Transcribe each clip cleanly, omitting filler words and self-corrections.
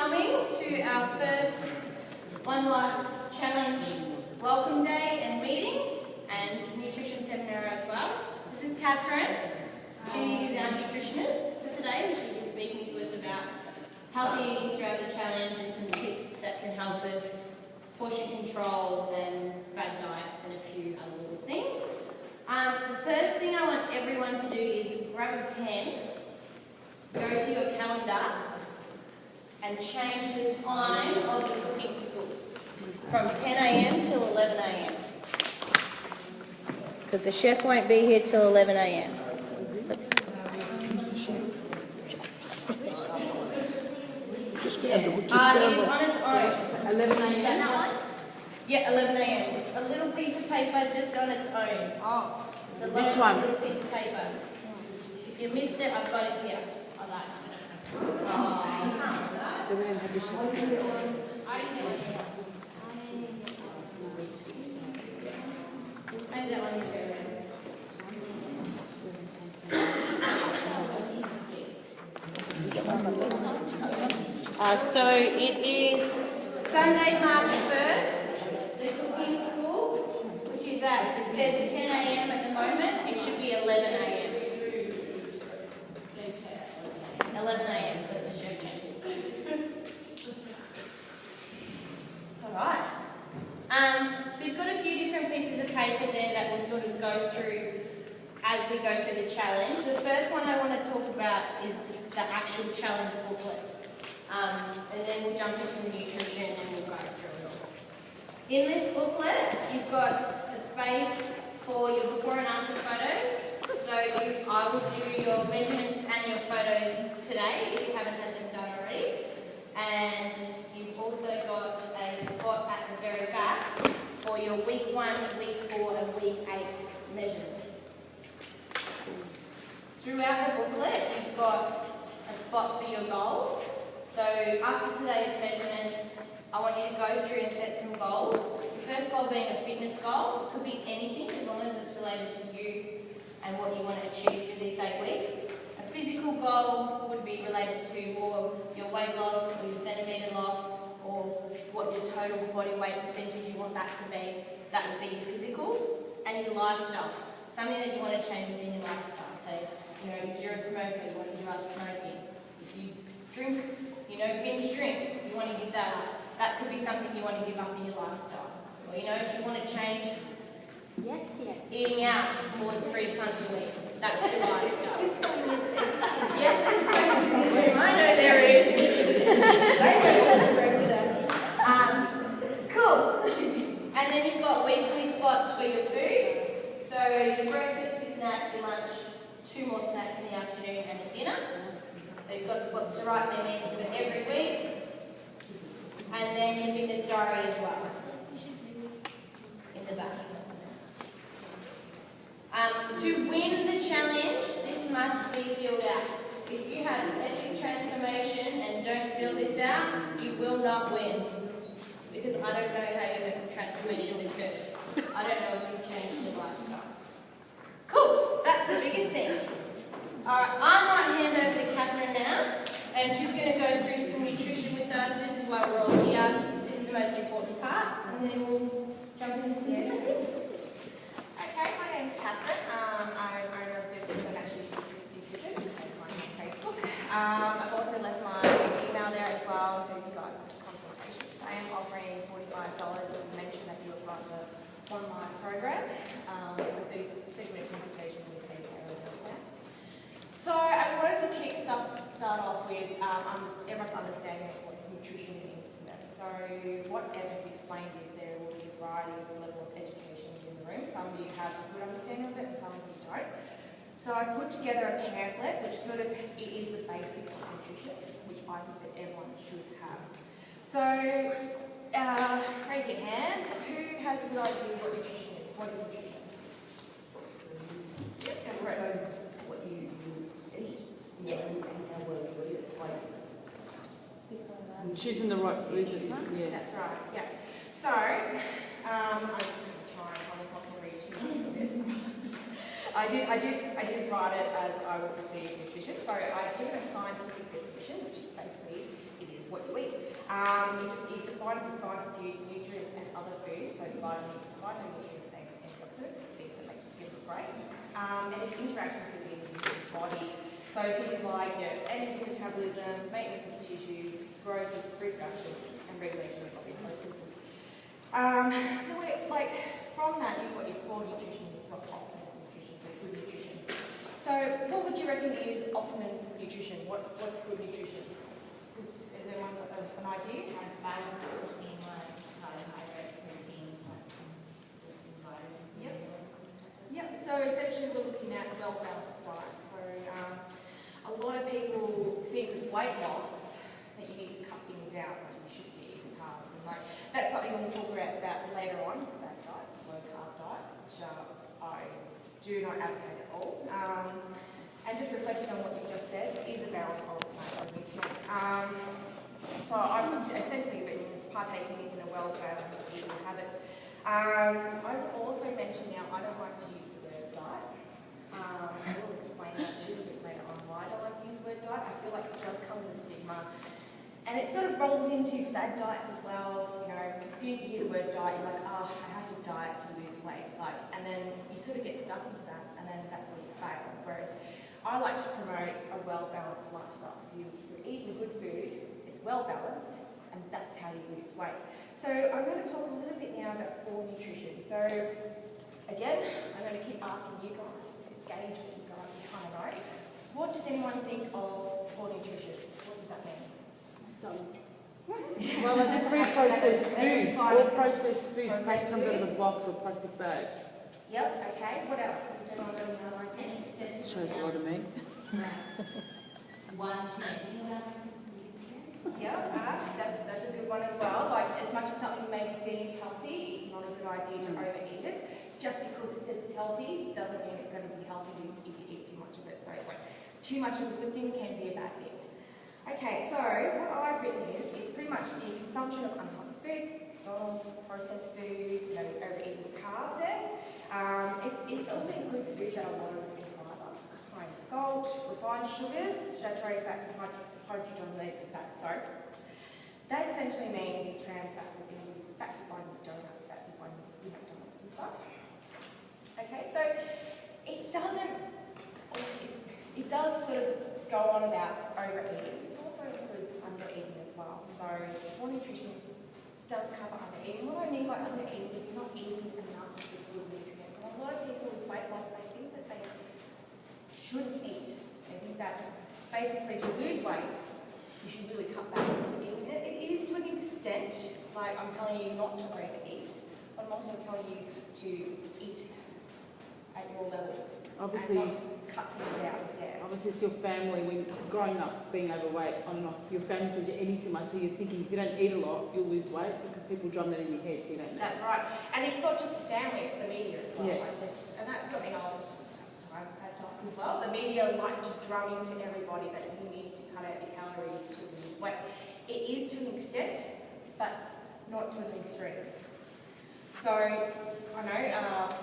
coming to our first One Life Challenge welcome day and meeting and nutrition seminar as well. This is Kathryn. She is our nutritionist for today and she'll be speaking to us about healthy eating throughout the challenge and some tips that can help us portion control and fad diets and a few other little things. The first thing I want everyone to do is grab a pen, go to your calendar and change the time of the cooking school from 10 a.m. till 11 a.m. because the chef won't be here till 11 a.m. Who's the chef? Just found it. It is on its own. 11 a.m. Yeah, 11 a.m. It's a little piece of paper just on its own. Oh, it's a this one. Little piece of paper. If you missed it, I've got it here. I like it. So we're going to have the chef. Maybe that one you go around. So it is Sunday, March 1st, the cooking school, which is at, it says 10 a.m. at the moment, it should be 11 a.m. 11 a.m. because the show changes. Alright. So you've got a few different pieces of paper there that we'll sort of go through as we go through the challenge. The first one I want to talk about is the actual challenge booklet. And then we'll jump into the nutrition and we'll go through it all. In this booklet, you've got a space for your before and after photos. So I will do your measurements and your photos today if you haven't had them done already. And you've also got a spot at the very back for your week 1, week 4 and week 8 measurements. Throughout the booklet, you've got a spot for your goals. So after today's measurements, I want you to go through and set some goals. The first goal being a fitness goal. It could be anything as long as it's related to you and what you want to achieve through these 8 weeks. A physical goal would be related to more your weight loss or your centimetre loss or what your total body weight percentage you want that to be. That would be your physical. And your lifestyle. Something that you want to change within your lifestyle. So, if you're a smoker, you want to give up smoking. If you drink, binge drink, you want to give that up. That could be something you want to give up in your lifestyle. Or, if you want to change eating out more than 3 times a week, that's your lifestyle. Yes, there's space in this room. I know there is. Cool. And then you've got weekly spots for your food. So your breakfast, your snack, your lunch, 2 more snacks in the afternoon and a dinner. So you've got spots to write them in for every week. And then your fitness diary as well. In the back. To win the challenge, this must be filled out. If you have epic transformation and don't fill this out, you will not win. Because I don't know how your epic transformation is good. I don't know if you've changed your lifestyle. Cool, that's the biggest thing. Alright, I might hand over to Kathryn now, and she's going to go through some nutrition with us. This is why we're all here. This is the most important part, and then we'll jump into some other things. Okay, my name's Kathryn. I'm owner of business and actually nutrition. You can find me on Facebook. I've also left my email there as well, so if you've got consultations. I am offering $45 if you mention that you have got the online program. It's a 30-minute consultation with me. So I wanted to start off with everyone's understanding of what nutrition means to them. So what Evan's explained is there will be a variety of level of education in the room. Some of you have a good understanding of it and some of you don't. So I've put together a pamphlet which it is the basics of nutrition, which I think that everyone should have. So raise your hand. Who has a good idea what nutrition is? What is nutrition? Yep, go for it. What you eat. Yes. This one, Choosing the right food. Yeah. That's right. Yeah. So I'm going to try and promise not to read too much of this. I did write it as I would receive nutrition. So I've given a scientific definition, which is basically it is what you eat. It's defined as a science of use nutrients and other foods, so phytonutrients and antioxidants, things that make the skin look great, and its interactions within the body. So things like energy metabolism, maintenance of tissues, growth, reproduction, and regulation of body processes. From that, you've got your core nutrition, you've got optimal nutrition, so good nutrition. So what would you reckon is optimum nutrition? What's good nutrition? Has anyone got an idea? Balance between like carbohydrate, protein, vitamins. Yep. Yep. So essentially, we're looking at well-balanced diet. So a lot of people think with weight loss that you need to cut things out, like you should be eating carbs, and like that's something we'll talk about later on. It's about diets, low carb diets, which I do not advocate at all. And just reflecting on what you just said, it is a balance of nutrients. So I've essentially been partaking in a well-balanced eating habits. I've also mentioned now I don't like to use the word diet. I will explain that a little bit later on why I don't like to use the word diet. I feel like it does come with a stigma. And it sort of rolls into fad diets as well. You know, as soon as you hear the word diet, you're like, oh, I have to diet to lose weight. And then you sort of get stuck into that, and then that's where you fail. Whereas I like to promote a well-balanced lifestyle. So you're eating good food, it's well-balanced, and that's how you lose weight. So I'm going to talk a little bit now about core nutrition. So again, I'm going to keep asking you guys to gauge what you guys kind of know. What does anyone think of core nutrition? What does that mean? Well, it's pre-processed foods. All processed foods make comes out of a box or plastic bag. Yep, okay. What else? Does anyone got another idea? Shows a lot of me. One to many. Yeah, that's a good one as well. Like, as much as something may be deemed healthy, it's not a good idea to overeat it. Just because it says it's healthy doesn't mean it's going to be healthy if you eat too much of it. So it's like, too much of a good thing can be a bad thing. Okay, so what I've written is, it's pretty much the consumption of unhealthy foods, McDonald's, processed foods, overeating carbs there. It also includes foods that are low in fibre, high in salt, refined sugars, saturated fats, and hydrogenated fats. So that essentially means trans fats and things, fats are found in donuts, fats are found in McDonald's and stuff. Okay, so it does sort of go on about overeating. It also includes undereating as well. So core nutrition does cover undereating. What I mean by undereating is you're not eating enough of the good nutrients. And a lot of people with weight loss, they think that they shouldn't eat. They think that basically to lose weight, you should really cut back on eating. It is to an extent, like I'm telling you not to overeat, but I'm also telling you to eat at your level. Obviously, and not cut things out, yeah. Obviously, it's your family. When growing up, being overweight, on and off, your family says you're eating too much, so you're thinking if you don't eat a lot, you'll lose weight because people drum that in your head, so you don't know. That's right. And it's not just the family, it's the media as well. Yeah. Like this, and that's something I'll add on as well. The media like to drum into everybody that you need to cut out your calories to lose weight. It is to an extent, but not to an extreme. So, I know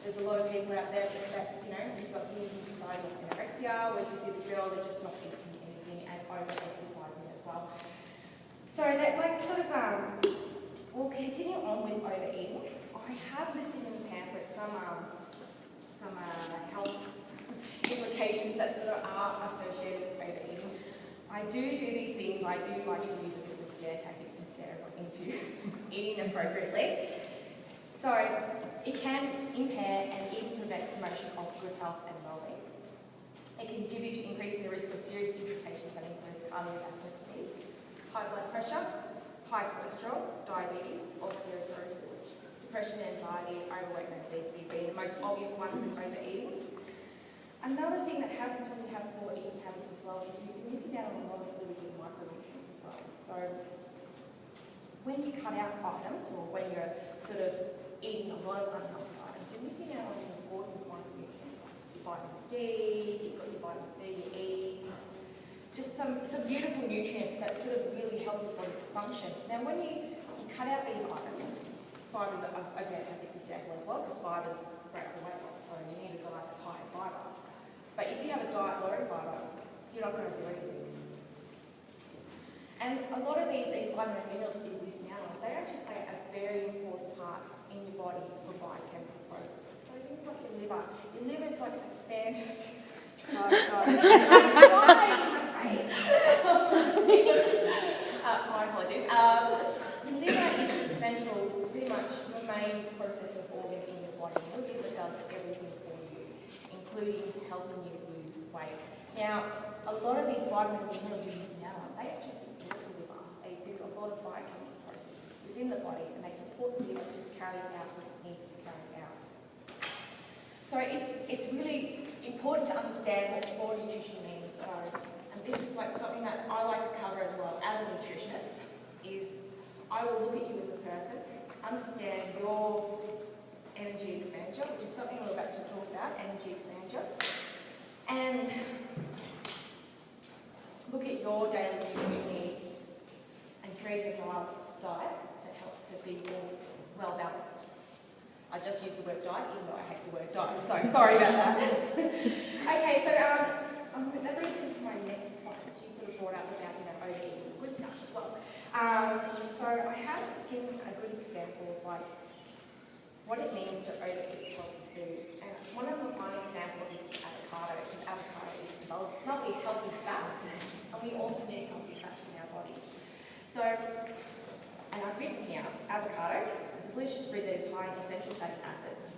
there's a lot of people out there that we've got things in society like anorexia, where you see the girls are just not eating anything and over-exercising as well. So that we'll continue on with overeating. I have listed in the pamphlet some health implications that sort of are associated with overeating. I do these things. I do like to use a bit of a scare tactic to scare everyone into eating appropriately. So it can impair and even prevent promotion of good health and well-being. It can contribute to increasing the risk of serious implications that include cardiovascular disease, high blood pressure, high cholesterol, diabetes, osteoporosis, depression, anxiety, overweight and obesity being the most obvious ones with overeating. Another thing that happens when you have poor eating habits as well is you're missing out on a lot of really good micronutrients as well. So when you cut out items or when you're sort of eating a lot of unhealthy items, you're missing out on some important micronutrients like vitamin D, you've got your vitamin C, your E's, just some beautiful nutrients that sort of really help your body to function. Now when you cut out these items, fibres are a fantastic example as well because fibres great for weight loss, so you need a diet that's high in fibre. But if you have a diet low in fibre, you're not going to do anything. And a lot of these vitamin minerals in this now, they actually play a very important part in your body for biochemical processes. So things like your liver. Your liver is like a fantastic... My apologies. Your liver is the central, pretty much your main processing organ in your body. Your liver does everything for you, including helping you lose weight. Now, a lot of these vitamin minerals you use now, they actually support the liver. They do a lot of biochemical processes within the body, and they support the liver to carry out what it needs to carry out. So it's really important to understand what core nutrition means. And this is like something that I like to cover as well as a nutritionist, is I will look at you as a person, understand your energy expenditure, which is something we're about to talk about, energy expenditure, and look at your daily nutrient needs and create a diet that helps to be more well balanced. I just used the word diet, even though I hate the word diet, so sorry about that. Okay, so that brings me to my next point, which you sort of brought up about, overeating, good stuff as well. So I have given a good example of like what it means to overeat healthy foods. And one of the fine examples is avocado, because avocado is lovely healthy fats, and we also need healthy fats in our bodies. So, and I've written here, avocado, delicious fruit that is high in essential fatty acids,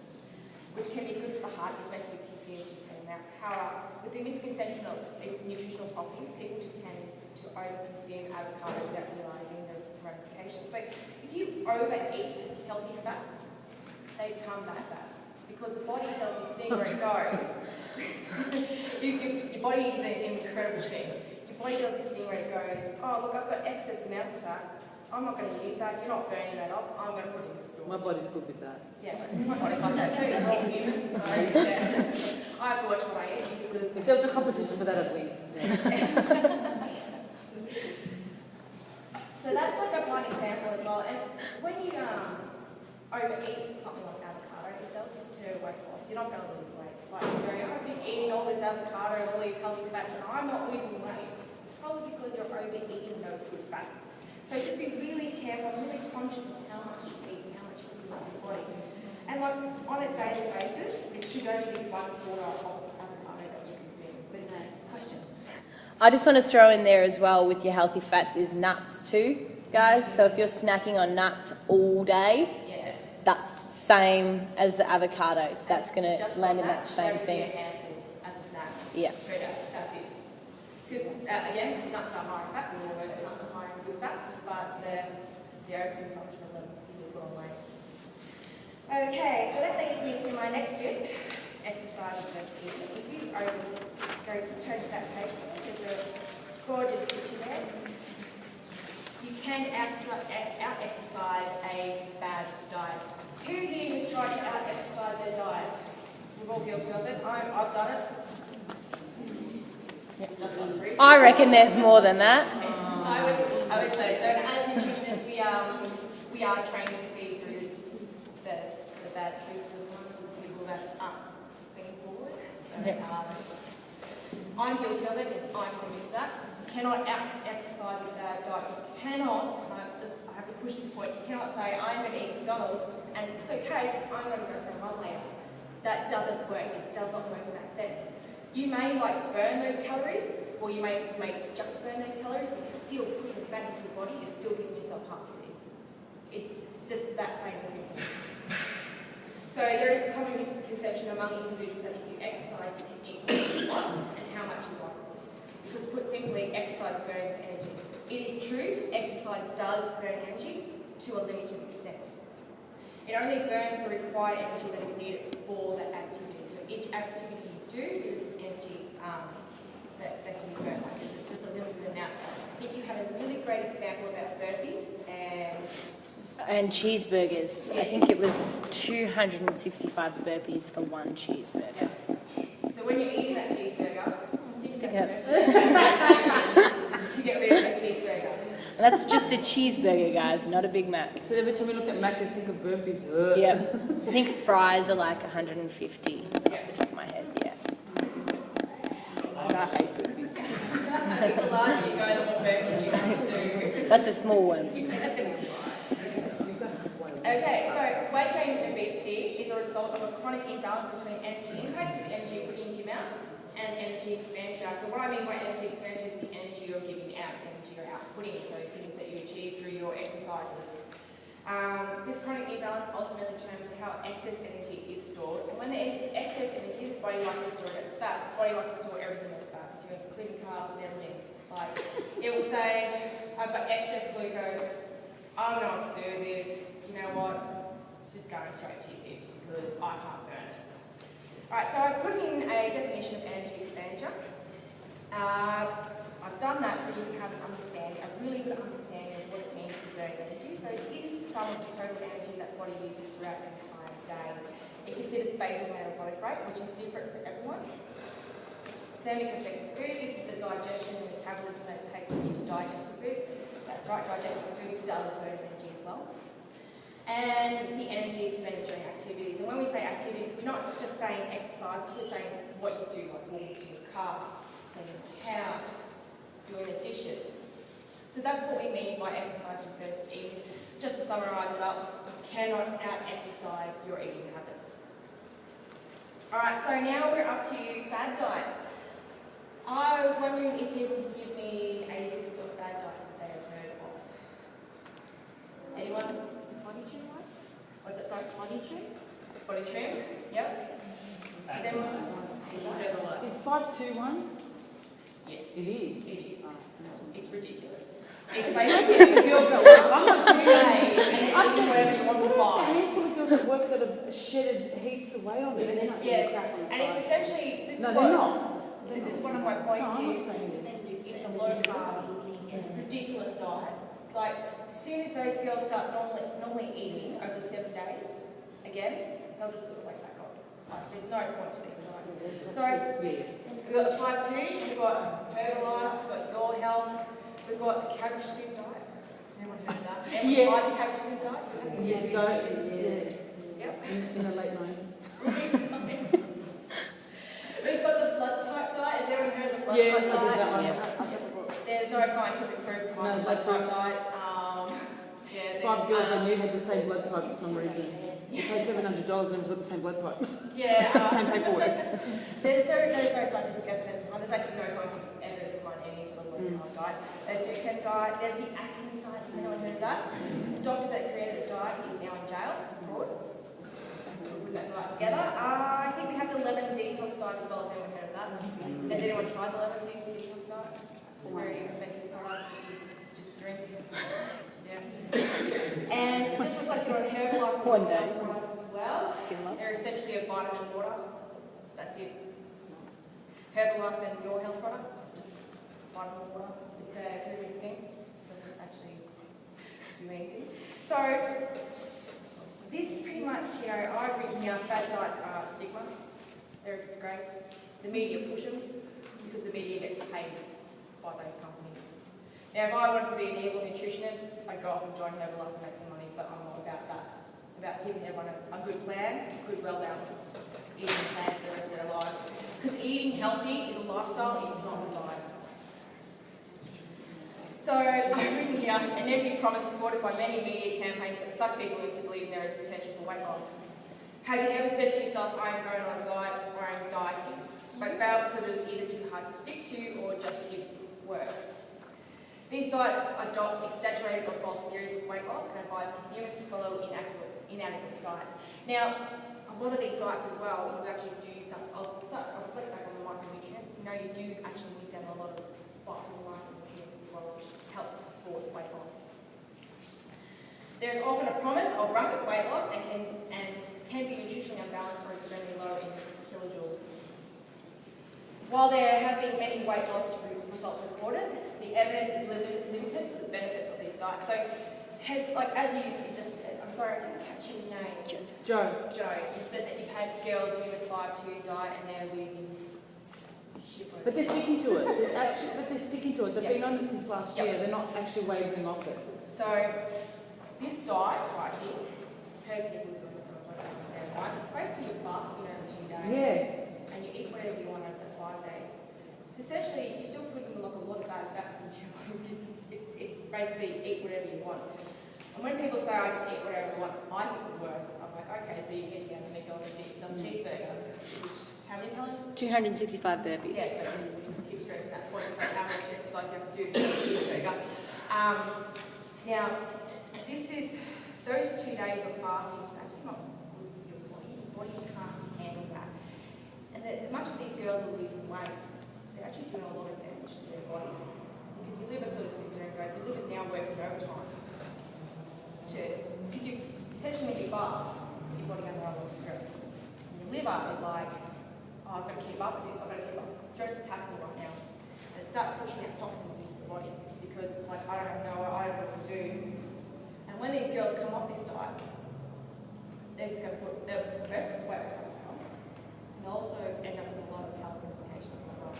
which can be good for the heart, especially consumed in certain amounts. However, with the misconception of its nutritional properties, people do tend to over-consume avocado without realising the ramifications. So if you overeat healthy fats, they become bad fats, because the body does this thing where it goes. Your body is an incredible thing. Your body does this thing where it goes, oh look, I've got excess amounts of that. I'm not going to use that, you're not burning that up, I'm going to put it into store. My body's good with that. Yeah, my body's like that too, we're all human. So, yeah. I have to watch what I eat. If there was a competition for that, I'd win. Yeah. So that's like a one example as well. And when you overeat something like avocado, it does deter weight loss. You're not going to lose weight. Like you're going, I've been eating all this avocado and all these healthy fats and I'm not losing weight. It's probably because you're overeating those good fats. So just be really careful, really conscious of how much you eat and how much you put into your body. And like on a daily basis, it should only be 1/4 of avocado that you consume. But no, question. I just want to throw in there as well with your healthy fats is nuts too, guys. So if you're snacking on nuts all day, that's same as the avocado. So that's going to land in that same thing. A handful as a snack. Yeah. That's it. Because again, nuts are high in fats, and we all know that nuts are high in good fats, but the overconsumption of them will put on weight. Okay, so that leads me to my next bit, exercise versus eating. If you go just turn to that page, there's a gorgeous picture there. You can out-exercise a bad diet. Who here has tried to out-exercise their diet? We're all guilty of it. I've done it. I reckon there's more than that. I would say so. And as nutritionists, we are trained to see through the bad people that aren't being forward. So I'm guilty of it, and I'm committed to that. You cannot out-exercise a bad diet. You cannot. I have to push this point. You cannot say I'm going to eat McDonald's and it's okay because I'm going to go for a run later. That doesn't work. It does not work in that sense. You may burn those calories, or you may just burn those calories, but you're still putting fat into your body, you're still giving yourself heart disease. It's just that plain and simple. So there is a common misconception among individuals that if you exercise, you can eat what you want and how much you want. Because put simply, exercise burns energy. It is true, exercise does burn energy to a limited extent. It only burns the required energy that is needed for that activity. So each activity you do, there is an energy that can be burned, like just a limited amount. I think you had a really great example about burpees And cheeseburgers. Yes. I think it was 265 burpees for one cheeseburger. Yeah. So when you're eating that cheeseburger, you can to get rid of that cheeseburger. And that's just a cheeseburger, guys, not a Big Mac. So every time we look at Mac, they think of burpees. Yep. I think fries are like 150 off the top of my head, yeah. I hate burpees. think the larger you go, the more burpees you have to do. That's a small one. Okay, so weight gain and obesity is a result of a chronic imbalance between energy intake, so the energy you're putting into your mouth, and energy expenditure. So what I mean by energy expenditure is the energy you're giving out, the energy you're outputting, so things that you achieve through your exercises. This chronic imbalance ultimately determines how excess energy is stored. And when the excess energy, the body likes to store it as fat. The body likes to store everything as fat, including carbs and everything. Like, it will say, I've got excess glucose, I don't know what to do with this. You know what? It's just going straight to your hips because I can't burn it. Alright, so I've put in a definition of energy expenditure. I've done that so you can have an understanding, a really good understanding of what it means to burn energy. So it is the sum of the total energy that the body uses throughout the entire day. It considers basal metabolic rate, which is different for everyone. Thermic effect of food, this is the digestion and metabolism that it takes for you to digest the food. That's right, digesting food does burn energy as well. And the energy expenditure in activities. And when we say activities, we're not just saying exercise, we're saying what you do, like walking to your car, cleaning the house, doing the dishes. So that's what we mean by exercising versus eating. Just to summarise it up, you cannot out-exercise your eating habits. Alright, so now we're up to fad diets. I was wondering if you could give me a list of fad diets that they have heard of. Anyone? What's it, sorry? Body trim? Body trim? Yep. Is anyone? Is 521? Yes. It is. It is. Oh, It's ridiculous. It's basically girls that work I'm not doing and then eat whatever you want to a buy. handful of girls at work that have shedded heaps of weight on it. Yes, and it's essentially, this is one of my points is, it's a low carb, ridiculous diet. Like, as soon as those girls start normally eating over 7 days, again, they'll just put the weight back on. Like, there's no point to these diets. So, we've got the 5-2, we've got Herbalife, we've got Your Health, we've got the cabbage soup diet. Anyone heard of that? Anyone tried the cabbage soup diet? Yes, Yep. in the late 90s. We've got the blood type diet. Has everyone heard of the blood Yes, type I did diet? that one. There's no scientific proof behind the blood type diet. Five girls I knew had the same blood type for some reason. You paid $700 and it was got the same blood type. Yeah. Same paperwork. There's no scientific evidence behind. There's actually no scientific evidence behind any sort of blood type diet. The Dukan diet. There's the Atkins diet. Has anyone heard of that? The doctor that created the diet is now in jail for fraud. We'll put that diet together. I think we have the lemon detox diet as well. Has anyone heard of that? Has anyone tried the lemon detox diet? Very expensive product. Just drink. Yeah. And just reflecting on Herbalife products as well. They're essentially a vitamin water. That's it. Herbalife and Your Health products, just vitamin water. It's a pyramid scheme. Doesn't actually do anything. So this pretty much, I've written here, fad diets are stigmas. They're a disgrace. The media push them because the media gets paid by those companies. Now, if I wanted to be an evil nutritionist, I'd go off and join Herbalife and make some money, but I'm not about that. About giving everyone a good plan, a good, well-balanced eating plan for the rest of their lives. Because eating healthy is a lifestyle, it's not a diet. So, I've written here, a negative promise supported by many media campaigns that suck people into believing there is potential for weight loss. Have you ever said to yourself, I'm going on a diet or I'm dieting, but failed because it was either too hard to stick to or just didn't work? These diets adopt exaggerated or false theories of weight loss and advise consumers to follow inadequate diets. Now, a lot of these diets as well, you actually do stuff. I'll flick back on the micronutrients. You do actually miss out on a lot of vital micronutrients as well, which helps support weight loss. There is often a promise of rapid weight loss and can be nutritionally unbalanced or extremely low in kilojoules. While there have been many weight loss results reported, the evidence is limited for the benefits of these diets. So, as you just said, I'm sorry I didn't catch your name. Joe. You said that you've had girls doing the 5-2 diet and they're losing shitloads. But they're sticking to it. They're sticking to it. They've been on it since last year. They're not actually wavering off it. So, this diet right here, per people doing it, right? It's basically you fast, every 2 days. Yeah. And you eat whatever you want over the 5 days. So essentially, you're still putting a lot of fat basically eat whatever you want. And when people say I just eat whatever I want, I think the worst. I'm like, okay, so you get down to McDonald's and eat some cheeseburger, which, how many calories? 265 burpees. Yeah, but you just keep stressing that point about how much exercise you have to do to eat a cheeseburger. Now, this is, those 2 days of fasting is actually not good for your body. Your body can't handle that. And as much as these girls are losing weight, they're actually doing a lot of damage to their body. Because your liver sort of sits there and goes, your liver's now working overtime. Because you essentially when you fast, your body under a lot of stress. And your liver is like, oh, I've got to keep up with this, I've got to keep up. Stress is happening right now. And it starts pushing out toxins into the body because it's like, I don't know what to do. And when these girls come off this diet, they're just going to put the rest of the weight back on. And they'll also end up with a lot of health implications as well.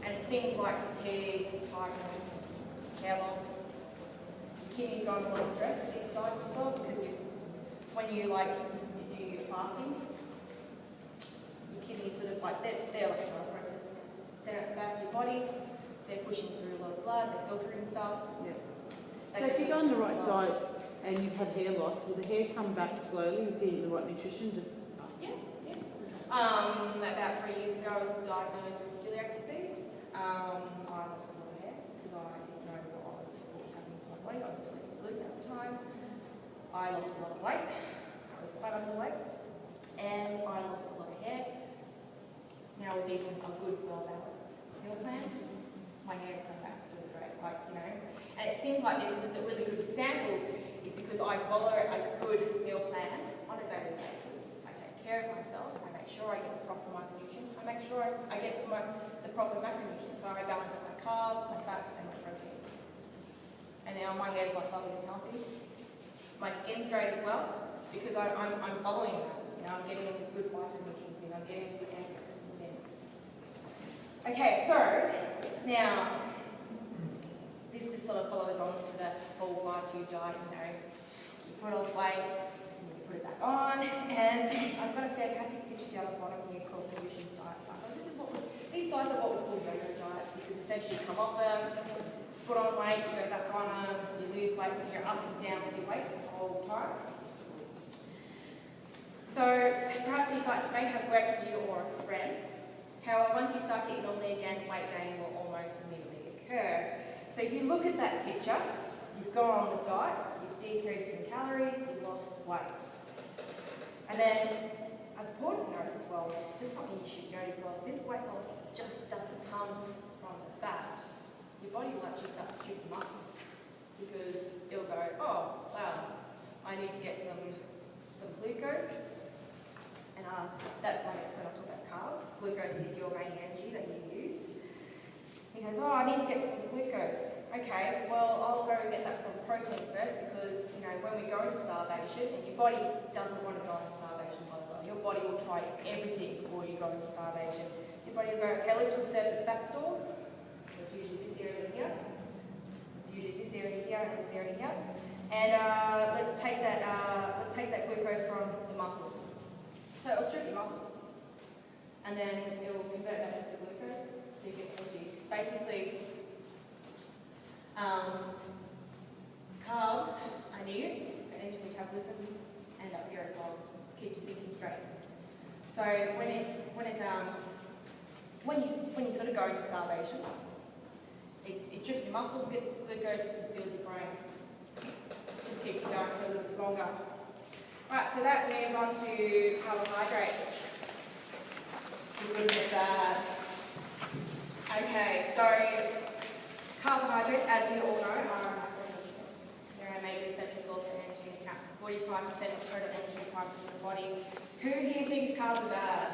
And it's things like fatigue, tiredness, hair loss. Your kidneys go into a lot of stress with these diets as well because when you do your fasting, your kidneys sort of like, they're like a process. Send it back to your body, they're pushing through a lot of blood, they're filtering stuff. Yeah. So if you go on the right diet and you've had hair loss, will the hair come back slowly if you're eating the right nutrition? Yeah. About 3 years ago, I was diagnosed with celiac disease. I lost a lot of hair because I didn't know what was happening to my body. I was still eating gluten at the time. I lost a lot of weight. I was quite underweight, and I lost a lot of hair. Now with eating a good, well-balanced meal plan, my hair's come back to great, And it's things like this is a really good example, is because I follow a good meal plan on a daily basis. I take care of myself. I make sure I get the proper micronutrients. I make sure I get the proper macronutrients. So I balance out my carbs, my fats, and my protein. And now my hair's like lovely and healthy. My skin's great as well because I'm following that. I'm getting good micronutrients in. I'm getting good antioxidants in. Okay, so now this just sort of follows on to the whole 5-2 diet. You put off weight, and you put it back on, and I've got a fantastic picture down the bottom here called nutrition diet cycle. These diets are what we call yo-yo diets because essentially you come off them, put on weight, you go back on them, you lose weight, so you're up and down with your weight the whole time. So perhaps these diets may have worked for you or a friend. However, once you start to eat normally again, weight gain will almost immediately occur. So if you look at that picture, you've gone on the diet, you've decreased in calories, you've lost weight. And then an important note as well, just something you should note as well, this weight loss just doesn't come from the fat. Your body will actually start to strip muscles because it'll go, oh, wow, I need to get some glucose. And that's my next one. I'll talk about carbs. Glucose is your main energy that you use. He goes, oh, I need to get some glucose. Okay, well, I'll go get that from protein first because, when we go into starvation, and your body doesn't want to go into starvation, by the way. Your body will try everything before you go into starvation. Your body will go, okay, let's reserve the fat stores. So it's usually this area here. It's usually this area here and this area here. And let's take that glucose from the muscles. So it'll strip your muscles. And then it will convert that into glucose, so you get energy. It's basically, carbs are needed for energy metabolism and up here as well. Keeps you thinking straight. So when you sort of go into starvation, it strips your muscles, gets its glucose, and fills your brain. It just keeps you going for a little bit longer. Alright, so that moves on to carbohydrates. Good and bad. Okay, so carbohydrates, as we all know, are a macronutrient. They're a major essential source of energy and account for 45% of total energy requirements in the body. Who here thinks carbs are bad?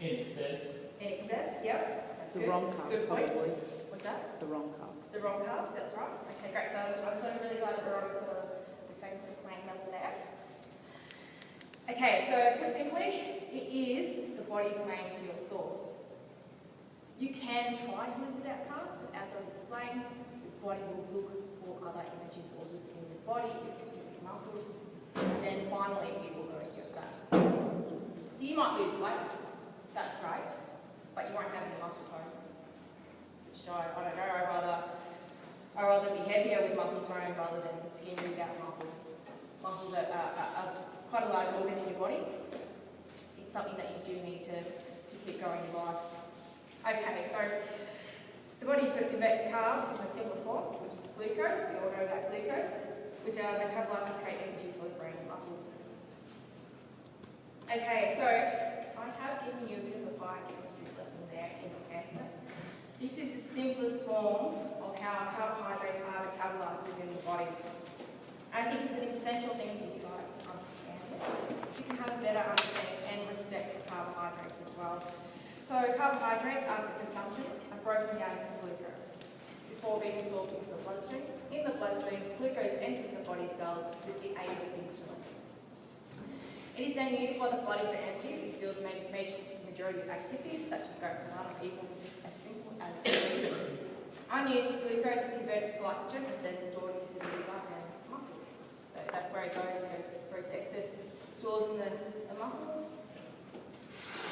In excess. In excess, yep. That's The good. wrong carbs, Good point. probably. What's that? The wrong carbs. The wrong carbs, that's right. Okay, great. So I'm sort of really glad that we're on sort of the same sort of playing level there. Okay, so put simply, it is the body's main fuel source. You can try to live without carbs, but as I've explained, the body will look for other energy sources in the body, it will strip your muscles, and then finally it will go into your fat. So you might lose weight, that's great, but you won't have any muscle tone. Which I don't know, I'd rather muscles are quite a large organ in your body. It's something that you do need to keep going in life. Okay, so the body converts carbs into a simpler form, which is glucose. We all know about glucose, which are metabolized to create energy for the brain and muscles. Okay, so I have given you a bit of a biochemistry lesson there in the pamphlet. This is the simplest form of how carbohydrates are metabolized within the body. I think it's an essential thing for you guys to understand this. You can have a better understanding and respect for carbohydrates as well. So carbohydrates after consumption are broken down into glucose before being absorbed into the bloodstream. In the bloodstream, glucose enters the body cells with the aid of insulin. It is then used by the body for energy. It fuels the majority of activities such as going from other people, as simple as unused glucose is converted to glycogen and then stored into the liver and muscles. So that's where it goes for its excess stores in the muscles.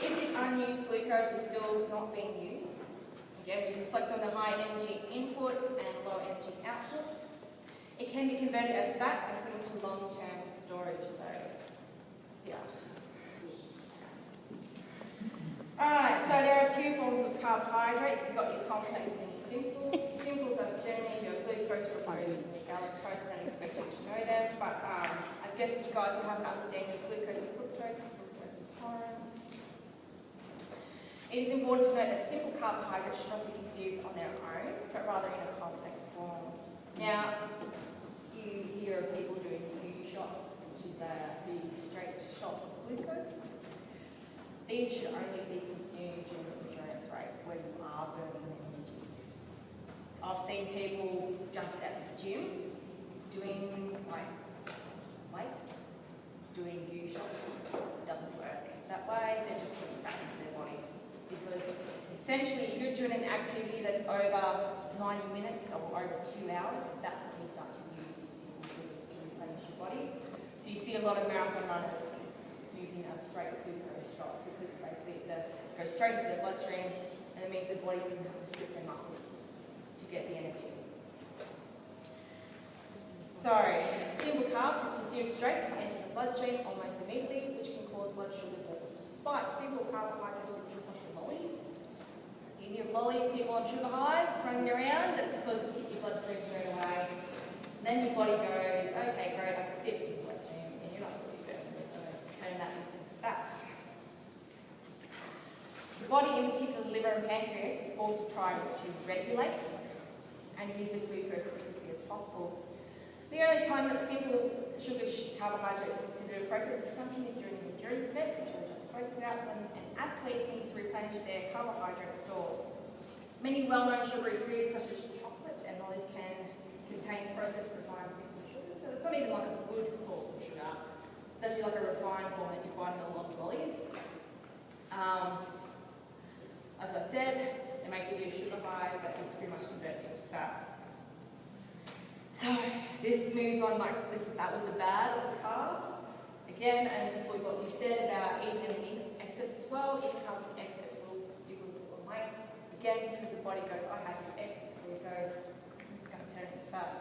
If this unused glucose is still not being used, again we reflect on the high energy input and low energy output, it can be converted as fat and put into long-term storage. So, yeah. Alright, so there are two forms of carbohydrates. You've got your complex and your simples. Simples are generally your glucose, fructose, and your galactose. I don't expect you to know them, but I guess you guys will have an understanding of glucose and fructose intolerance. It is important to note that simple carbohydrates should not be consumed on their own, but rather in a complex form. Now, you hear of people doing U shots, which is a pretty straight shot of glucose. These should only be consumed during the endurance race when you are burning energy. I've seen people just at the gym doing like weights, doing U shots. It doesn't work that way. They're just putting it back into their bodies. Because essentially you're doing an activity that's over 90 minutes or over 2 hours, that's when you start to use your simple sugars to replenish your body. So you see a lot of marathon runners using a straight glucose shot because basically it goes straight into their bloodstream and it means the body doesn't have to strip their muscles to get the energy. So, simple carbs are consumed straight and enter the bloodstream almost immediately, which can cause blood sugar levels to spike. Simple carbohydrates so you hear lollies, people on sugar highs running around, that's because it's hit your bloodstream straight away. And then your body goes, okay, great, I can see it's in the bloodstream, and you're not really burning this, so turn that into fat. The body, in particular the liver and pancreas, is forced to try to regulate and use the glucose as quickly as possible. The only time that simple sugar carbohydrates are considered appropriate consumption is during the endurance event, which I just spoke about, when an athlete needs to replenish their carbohydrate stores. Many well-known sugary foods such as chocolate and lollies can contain processed refined simple sugar, so it's not even like a good source of sugar. It's actually like a refined form that you find in a lot of lollies. As I said, they may give you a sugar high, but it's pretty much converted into fat. So this moves on like this. That was the bad of the carbs. Again, and just what you said about eating in excess as well. If carbs in excess you will put on weight. Again, because the body goes, I have this excess glucose, I'm just going to turn it into fat.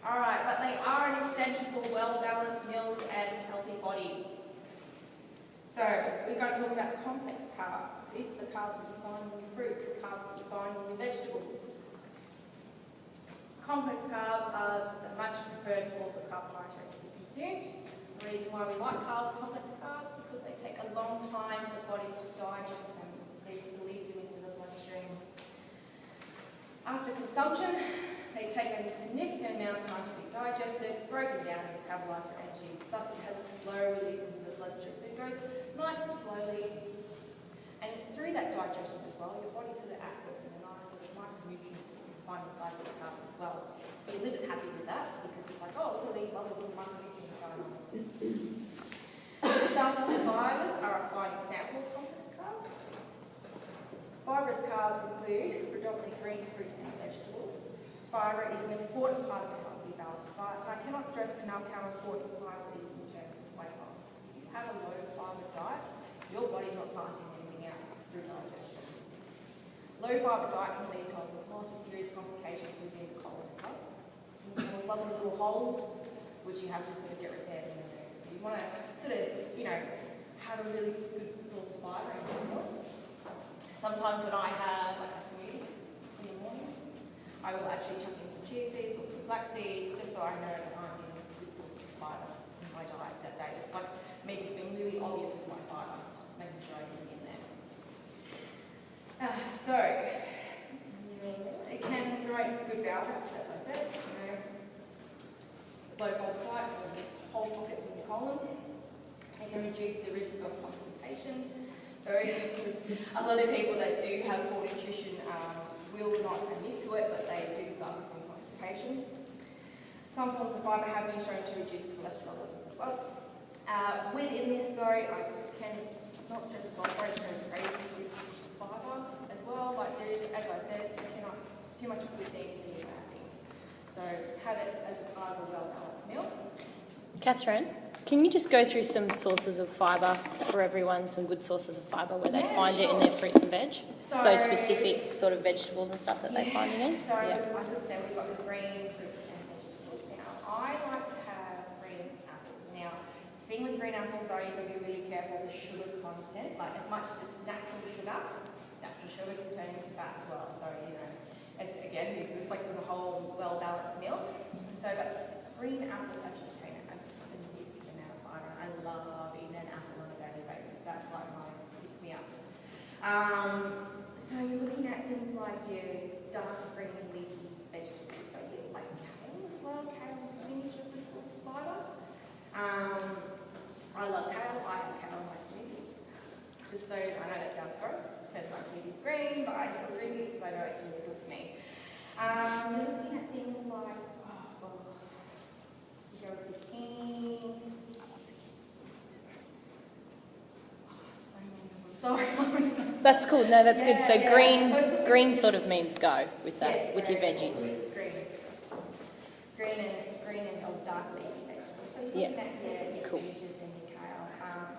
Alright, but they are an essential for well-balanced meals and healthy body. So we're going to talk about complex carbs. These are the carbs that you find in your fruits, the carbs that you find in your vegetables. Complex carbs are the much preferred source of carbohydrates to be consumed. The reason why we like complex carbs is because they take a long time for the body to digest them. They release them into the bloodstream. After consumption, they take a significant amount of time to be digested, broken down and metabolized for energy. Thus it has a slow release into the bloodstream. So it goes nice and slowly. And through that digestion as well, your body sort of accesses the nice sort of micronutrients that you can find inside these carbs as well. So your liver's happy with that because it's like, oh, look at these lovely little micronutrients going on. Starches and fibres are a fine example of complex carbs. Fibrous carbs include predominantly green fruit and vegetables. Fibre is an important part of a healthy balanced diet, and I cannot stress enough how important fibre is in terms of weight loss. If you have a low fibre diet, your body's not passing anything out through digestion. Low fibre diet can lead to a lot of serious complications within the colon as well. Those lovely little holes which you have to sort of get repaired in the room. So you want to sort of, have a really good source of fibre in your meals. Sometimes when I have like a smoothie in the morning, I will actually chuck in some chia seeds or some flax seeds, just so I know that I'm getting good sources of fibre in my diet that day. It's like me just being really obvious with my fibre, making sure I get it in there. So it can promote good bowel health, as I said. Low fold diet, whole pockets in your colon. It can reduce the risk of constipation. So a lot of people that do have poor nutrition will not admit to it, but they do suffer from constipation. Some forms of fibre have been shown to reduce cholesterol levels as well. Within this though, I just cannot stress enough, very crazy with fibre as well. Like there is, as I said, too much of a good thing can be a bad thing. So have it as a part of a well-balanced meal. Kathryn, can you just go through some sources of fibre for everyone, some good sources of fibre where they find it in their fruits and veg? So specific sort of vegetables and stuff that they find it in? So as I said, we've got the green fruits and vegetables. Now, I like to have green apples. Now, the thing with green apples though, you have to be really careful with sugar content. Like as much as it's natural sugar can turn into fat as well. So, it's, again, we reflect on the whole well-balanced meals. So, but green apples actually contain a significant amount of fibre. I love eating an apple on a daily basis. That's like my pick-me-up. So you're looking at things like your dark green leafy vegetables. So things like kale as well. Kale and spinach are a good source of fibre. I love kale. I have kale in my smoothie. Just so, I know that sounds gross. Turns my smoothie's green, but I still drink it because I know it's really good for me. You're looking at things like, zucchini. So many of them. Sorry. That's cool. No, that's good. So green sort of means go with that, with your veggies. Green and dark leafy vegetables. So you're looking at your spinaches and your kale.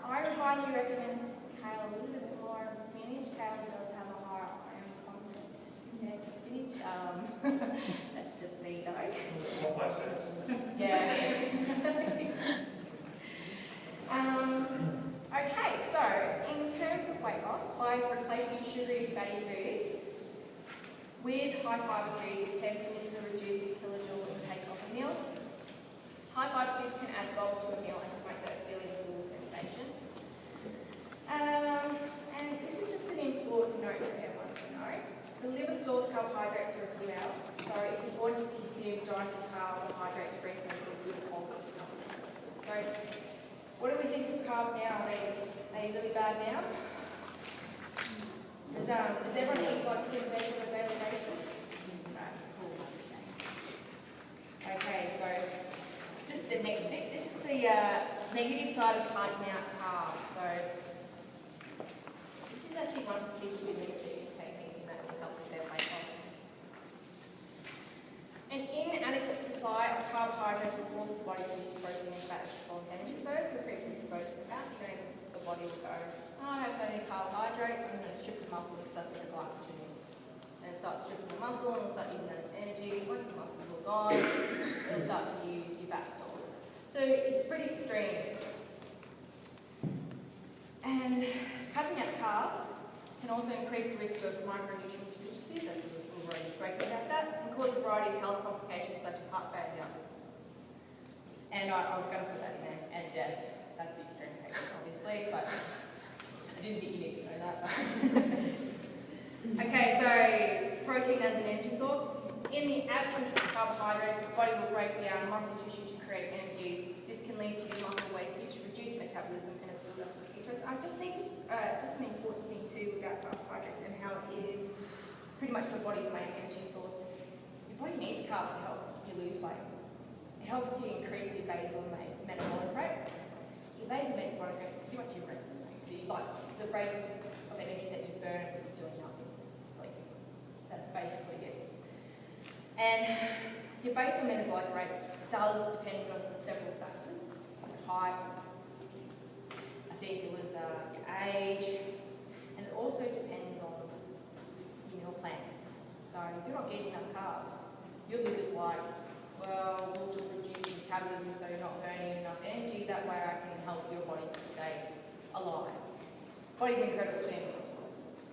I would highly recommend kale a little bit more of spinach. Kale does have a higher iron content compared to spinach. That's just me though. What my sense. Yeah. Okay, so in terms of weight loss, by replacing sugary fatty foods with high fibre foods, it tends to reduce the kilojoule intake of a meal. High fibre foods can add bulk to a meal and promote that feeling full sensation. And this is just an important note for everyone to know. The liver stores carbohydrates for a few hours, so it's important to consume dietary carbohydrates frequently for good quality. So, what do we think of carbs now? Are they really bad now? Does everyone eat like fruit and veg on a daily basis? No. Okay, so just the next thing. This is the negative side of cutting out carbs. So this is actually one of the people who need to take anything that will help with their weight loss. An inadequate supply of carbohydrates will force the body to use protein and fat as energy sources. We've briefly spoken about, the body will go, I haven't got any carbohydrates, I'm going to strip the muscle because that's what the glycogen is. And it'll start stripping the muscle and it'll start using that as energy. Once the muscles are gone, it'll start to use your fat stores. So it's pretty extreme. And cutting out carbs can also increase the risk of micronutrient deficiencies, as we've already spoken about that, and cause a variety of health complications such as heart failure. And I was going to put that in there, and death. That's the extreme cases, obviously, but I didn't think you need to know that. Okay, so protein as an energy source. In the absence of carbohydrates, the body will break down muscle tissue to create energy. This can lead to muscle wastage, reduced metabolism, and a build-up of ketones. I just think just an important thing too about carbohydrates and how it is pretty much the body's main energy source. Your body needs carbs to help you lose weight. It helps you increase your basal metabolic rate. Your basal metabolic rate is pretty much your resting rate. So you like the rate of energy that you burn when you're doing nothing, sleeping. That's basically it. And your basal metabolic rate does depend on several factors, like height, I think it was your age, and it also depends on your meal plans. So if you're not getting enough carbs, your liver's like, well, we'll just reduce metabolism so you're not burning enough energy. That way I can help your body to stay alive. Body's an incredible thing.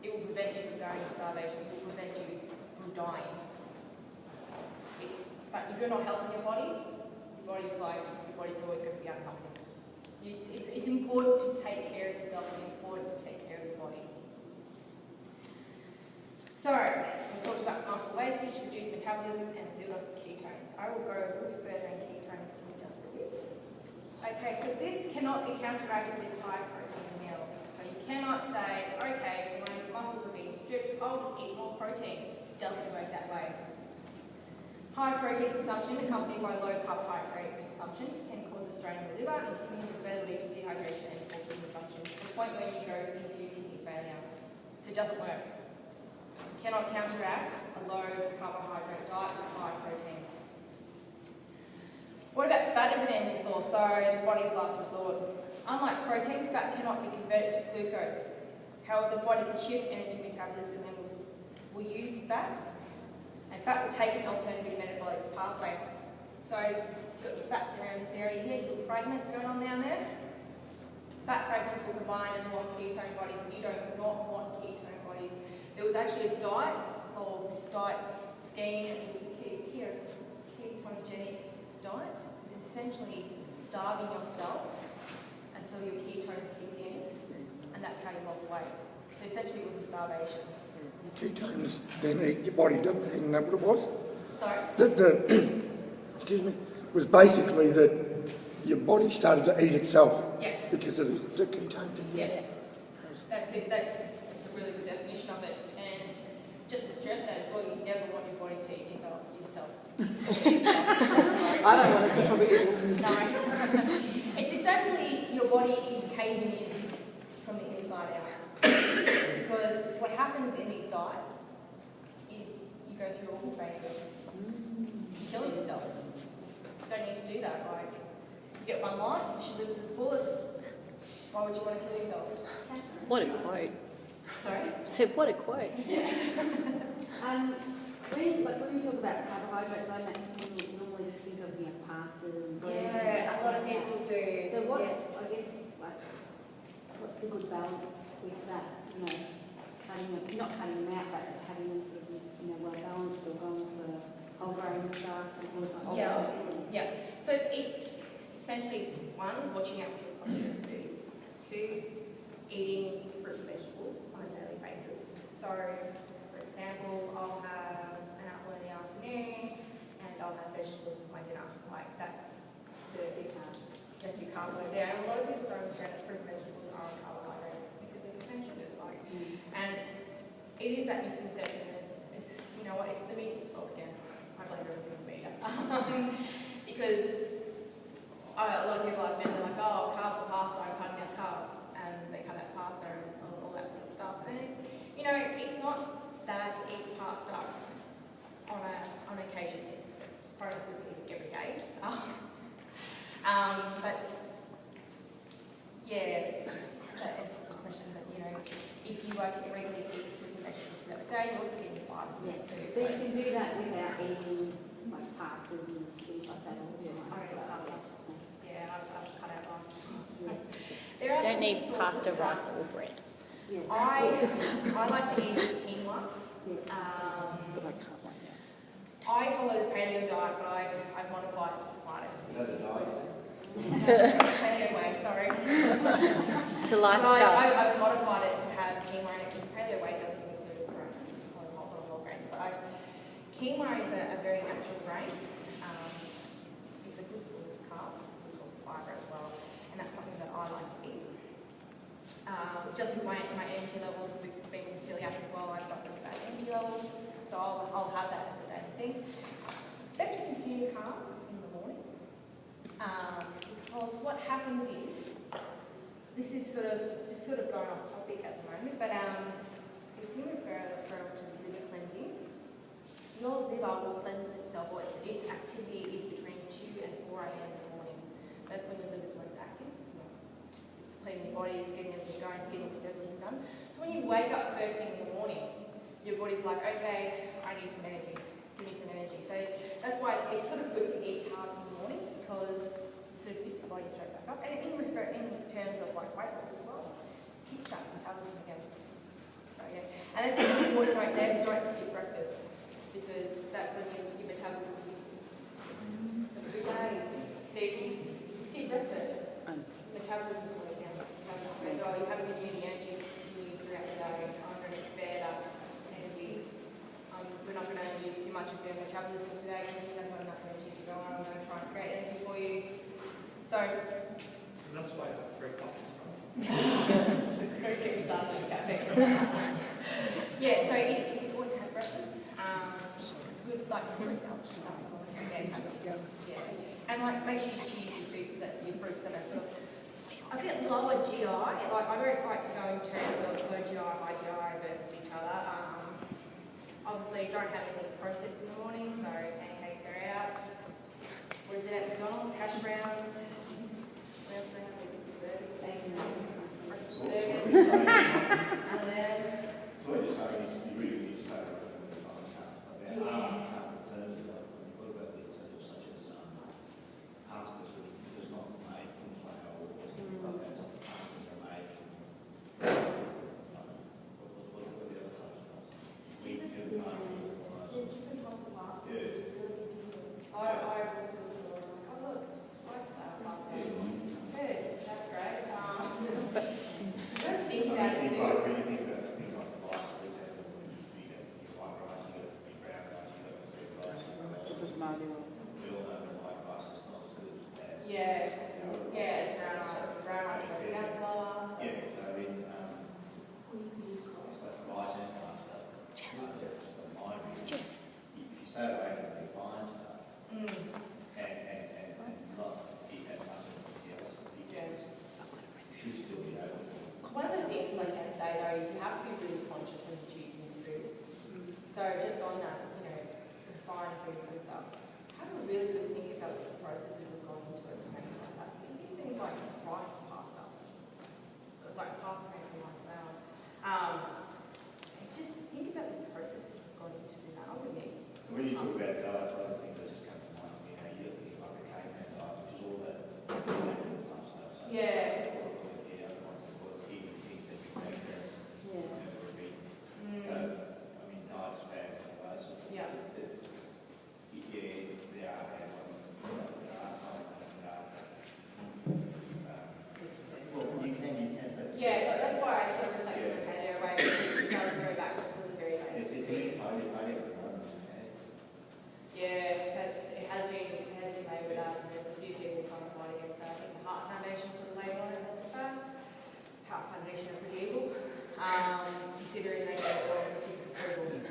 It will prevent you from going into starvation. It will prevent you from dying. But if you're not helping your body's always going to be unhealthy. So it's important to take care of yourself. It's important to take care of your body. So, we talked about muscle wastage, reduce metabolism, and build up ketones. I will go a little bit further in ketones in just a bit. Okay, so this cannot be counteracted with high protein meals. So you cannot say, okay, so my muscles are being stripped, I'll just eat more protein. It doesn't work that way. High protein consumption accompanied by low carbohydrate consumption can cause a strain in the liver and can further lead to dehydration and poor kidney function, to the point where you go into kidney failure. So it doesn't work. Cannot counteract a low carbohydrate diet with high proteins. What about fat as an energy source? So the body's last resort. Unlike protein, fat cannot be converted to glucose. However, the body can shift energy metabolism and will use fat, and fat will take an alternative metabolic pathway. So you've got your fats around this area here, little fragments going on down there. Fat fragments will combine and form ketone bodies, and you do not want ketone bodies. There was actually a diet, or this diet scheme, it was a ketogenic diet. It was essentially starving yourself until your ketones kicked in, and that's how you lost weight. So essentially it was a starvation. Ketones then eat your body, doesn't it? Isn't that what it was? Sorry? Excuse me, was basically that your body started to eat itself. Yeah. Because of the ketones in there. Yeah. That's it. That's a really good definition of it. And just to stress that as well, you never want your body to eat yourself. I don't want to probably eat. No. It's essentially your body is caving in from the inside out. Because what happens in these diets is you go through all the phases. You're killing yourself. You don't need to do that. Like, you get one life, you should live to the fullest. Why would you want to kill yourself? What a quote. Sorry? I said, what a quote. Yeah. When you talk about carbohydrates, I normally just think of pastas and bread. Yeah, a lot of people do. So what's the good balance with that? Not cutting them out, but having them sort of well balanced, or going for whole grain stuff and all that. Yeah. So it's essentially, one, watching out for your processed foods. Two, eating fruit and vegetable on a daily basis. So, for example, I'll have an apple in the afternoon and I'll have vegetables with my dinner. Like, that's your carbohydrate there. And a lot of people don't understand that fruit and vegetables are a carbohydrate because of the sugars. And it is that misconception that it's, you know what, it's the meat fault again. I blame everything on meat. Because a lot of people I've met, they're like, oh, carbs are pasta, I'm cutting out carbs. And they cut out pasta and all that sort of stuff. And it's, it's not bad to eat pasta on occasion. It's probably good to eat every day. But yeah, it's a question that, if you were to regularly eat fruit and vegetables throughout the day, you're also getting fibres in it too. So you can do that without eating like pastas and things like that. Yeah, I've cut out rice. Don't need pasta, rice or bread. Yeah. I like to eat quinoa. But I can't right now. I follow the paleo diet, but I've modified it. Is that a diet? Paleo way, sorry. It's a lifestyle. I've modified it to have quinoa in it, because paleo way doesn't include grains, or whole grains. But quinoa is a very natural grain. It's a good source of carbs, it's a good source of fibre as well, and that's something that I like to eat. Just with my energy levels, with being celiac as well, I've got really bad energy levels, so I'll have that as a daily thing. It's best to consume carbs in the morning, because what happens is, this is sort of going off topic at the moment, but it's in referral to liver cleansing. Your liver will cleanse itself, or its activity is between 2 and 4 a.m. in the morning. That's when your liver's most active. It's cleaning your body, it's getting everything going, getting metabolism done. So when you wake up first thing in the morning, your body's like, okay, I need some energy. Give me some energy. So that's why it's sort of good to eat carbs in the morning. because sort of pick your body straight back up. And in terms of like weight loss as well, kickstart metabolism again. So yeah, and it's just an important note there, don't skip breakfast, because that's when your metabolism is good day. So if you skip breakfast, metabolism slows down. So you haven't given you the energy to continue throughout the day. I'm going to spare that energy. We're not going to use too much of your metabolism today because you haven't got enough energy to go on. I'm going to try and create energy for you. So that's why I have 3 coffees, right? Go get started with cafe. Yeah, so it's important to have breakfast. It's good, like, for example. Yeah. And like, make sure you choose your fruits that are sort of a bit lower GI. Like, I don't like to go in terms of low GI, high GI versus each other. Obviously, don't have anything processed in the morning, so pancakes are out. What is it at McDonald's? Hash browns. What else do they have? Burgers. Breakfast burgers. And then. So what you're saying is you really need to stay away from the about alternatives, like when you talk about the alternatives such as pastas that's not made from flour or something like that, so pastas are made from what are the other types of pastas? Wheat and pasta. There's different types of pasta. Yeah. That's great. You don't think about it Things too. like, when you think about things like the rice, for example, you get your white rice, you get your brown rice, you get your red rice. Basmati rice. We all know that white rice is not as good as Yeah, it's brown rice. Brown rice goes down slower. Yeah, so I mean, it's like rice and pasta. Just in my view, if you stay away from the refined stuff and not eat that much of the other stuff, you should still be able to. One of the things I can say though is you have to be really conscious when you're choosing your food. So just on that, refined foods and stuff, have a really good think about what the processes have gone into it to make it like that. So you do things like rice pasta, like pasta made from rice flour. Just think about the processes that have gone into that. I wouldn't eat. When you talk about diet, other things that just come to mind, you look at like a caveman diet, which is all that natural type stuff. So Yeah. So, I mean, diet's bad anyway, so Yeah. there are bad ones, there are some ones that are well, you can, but Yeah, that's why I sort of reflect on the paleo way, because it does go back to sort of very basic. Yeah, it has been labelled up, and there's a few people trying to fight against that. I think the Heart Foundation put a label on it, that's a fact. Heart Foundation are pretty evil, considering they get all the ticket approval.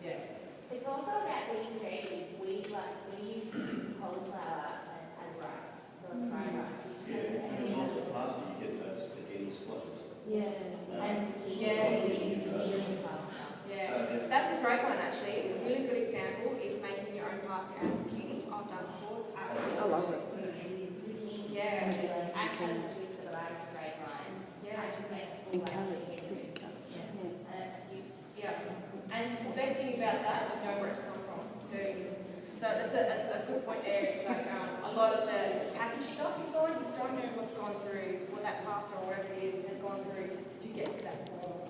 Yeah. It's also about being creative. We use cauliflower as rice, so it's fried rice. yeah, and then lots of pasta, you get those spaghetti squashes. Yeah. And Yeah, that's a great one actually. A really good example is making your own pasta as zucchini. I've done before. It's absolutely I love it. Yeah. And carrot. Yeah. And the best thing about that is know where it's come from. So that's a good point there. It's like a lot of the packaged stuff you find, you don't know what's gone through, what that pasta or whatever it is has gone through to get to that form.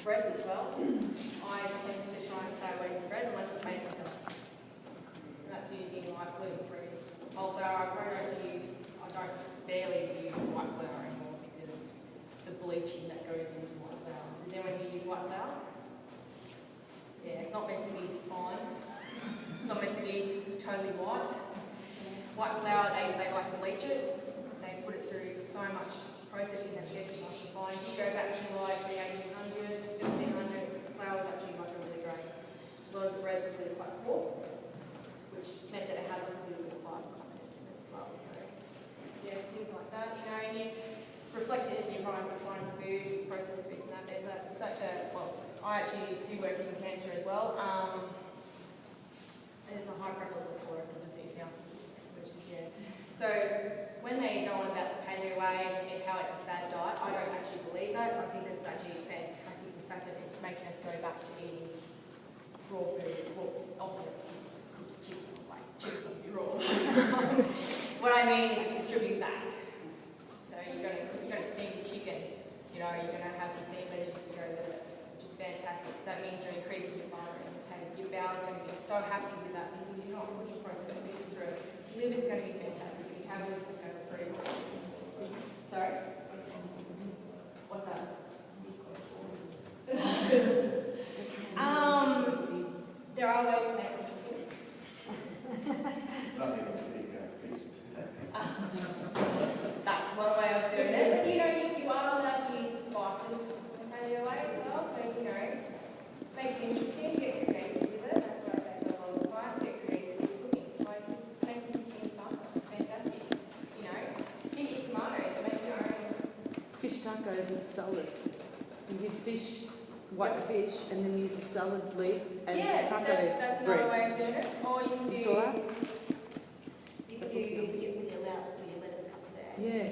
Breads as well. I tend to try and stay away from bread unless it's made myself. And that's using like gluten-free whole flour. I don't barely use white flour anymore because the bleaching that goes into white flour. Does anyone here use white flour? Yeah, it's not meant to be fine. It's not meant to be totally white. White flour, they like to bleach it. They put it through so much processing that gets nice and fine. If you go back to like the 1800s, 1500s, flour was actually like really great. A lot of the breads were really quite coarse, which meant that it had like a little bit of fibre content in it as well. So yeah, things like that. And you reflect it in your refined food, processed foods and that. There's I actually do work in cancer as well. There's a high prevalence of colorectal disease now, which is So when they go on about the paleo way and how it's a bad diet, I don't actually believe that. I think it's actually fantastic, the fact that it's making us go back to eating raw foods. Well, obviously, chicken, like chicken So that means you're increasing your fibre intake. Your bowel's going to be so happy with that because you're not pushing process moving through. Liver's going to be fantastic. Your tablets is going to improve. Sorry? What's that? There are ways to make it interesting. That's one way of doing it. But you know, you are allowed to use the spices in paleo way as well. So, you know, make it interesting, get creative with it. That's what I say to a lot of clients, get creative with cooking. Like, make this thing faster. It's fantastic. You know, get your tomatoes, make your own. Fish tacos with salad. You get fish, white fish, and then use the salad leaf and Yes, taco that's another bread. way of doing it. Or you can do. You saw that? You can do with your lettuce cups there. Yeah. You can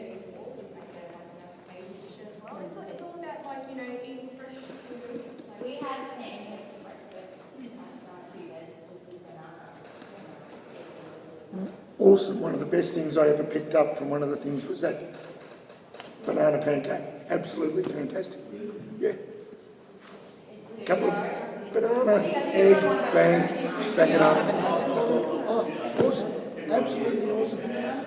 make that like a nice Asian dish as well. It's all about like, you know, eating fresh ingredients. Like, We had pancakes for breakfast. Last night, too, but it's just with banana. Awesome. One of the best things I ever picked up from one of the things was that banana pancake. Absolutely fantastic. Yeah. Couple of banana, egg, bang it up. Done it. Oh, awesome. Absolutely awesome. yeah.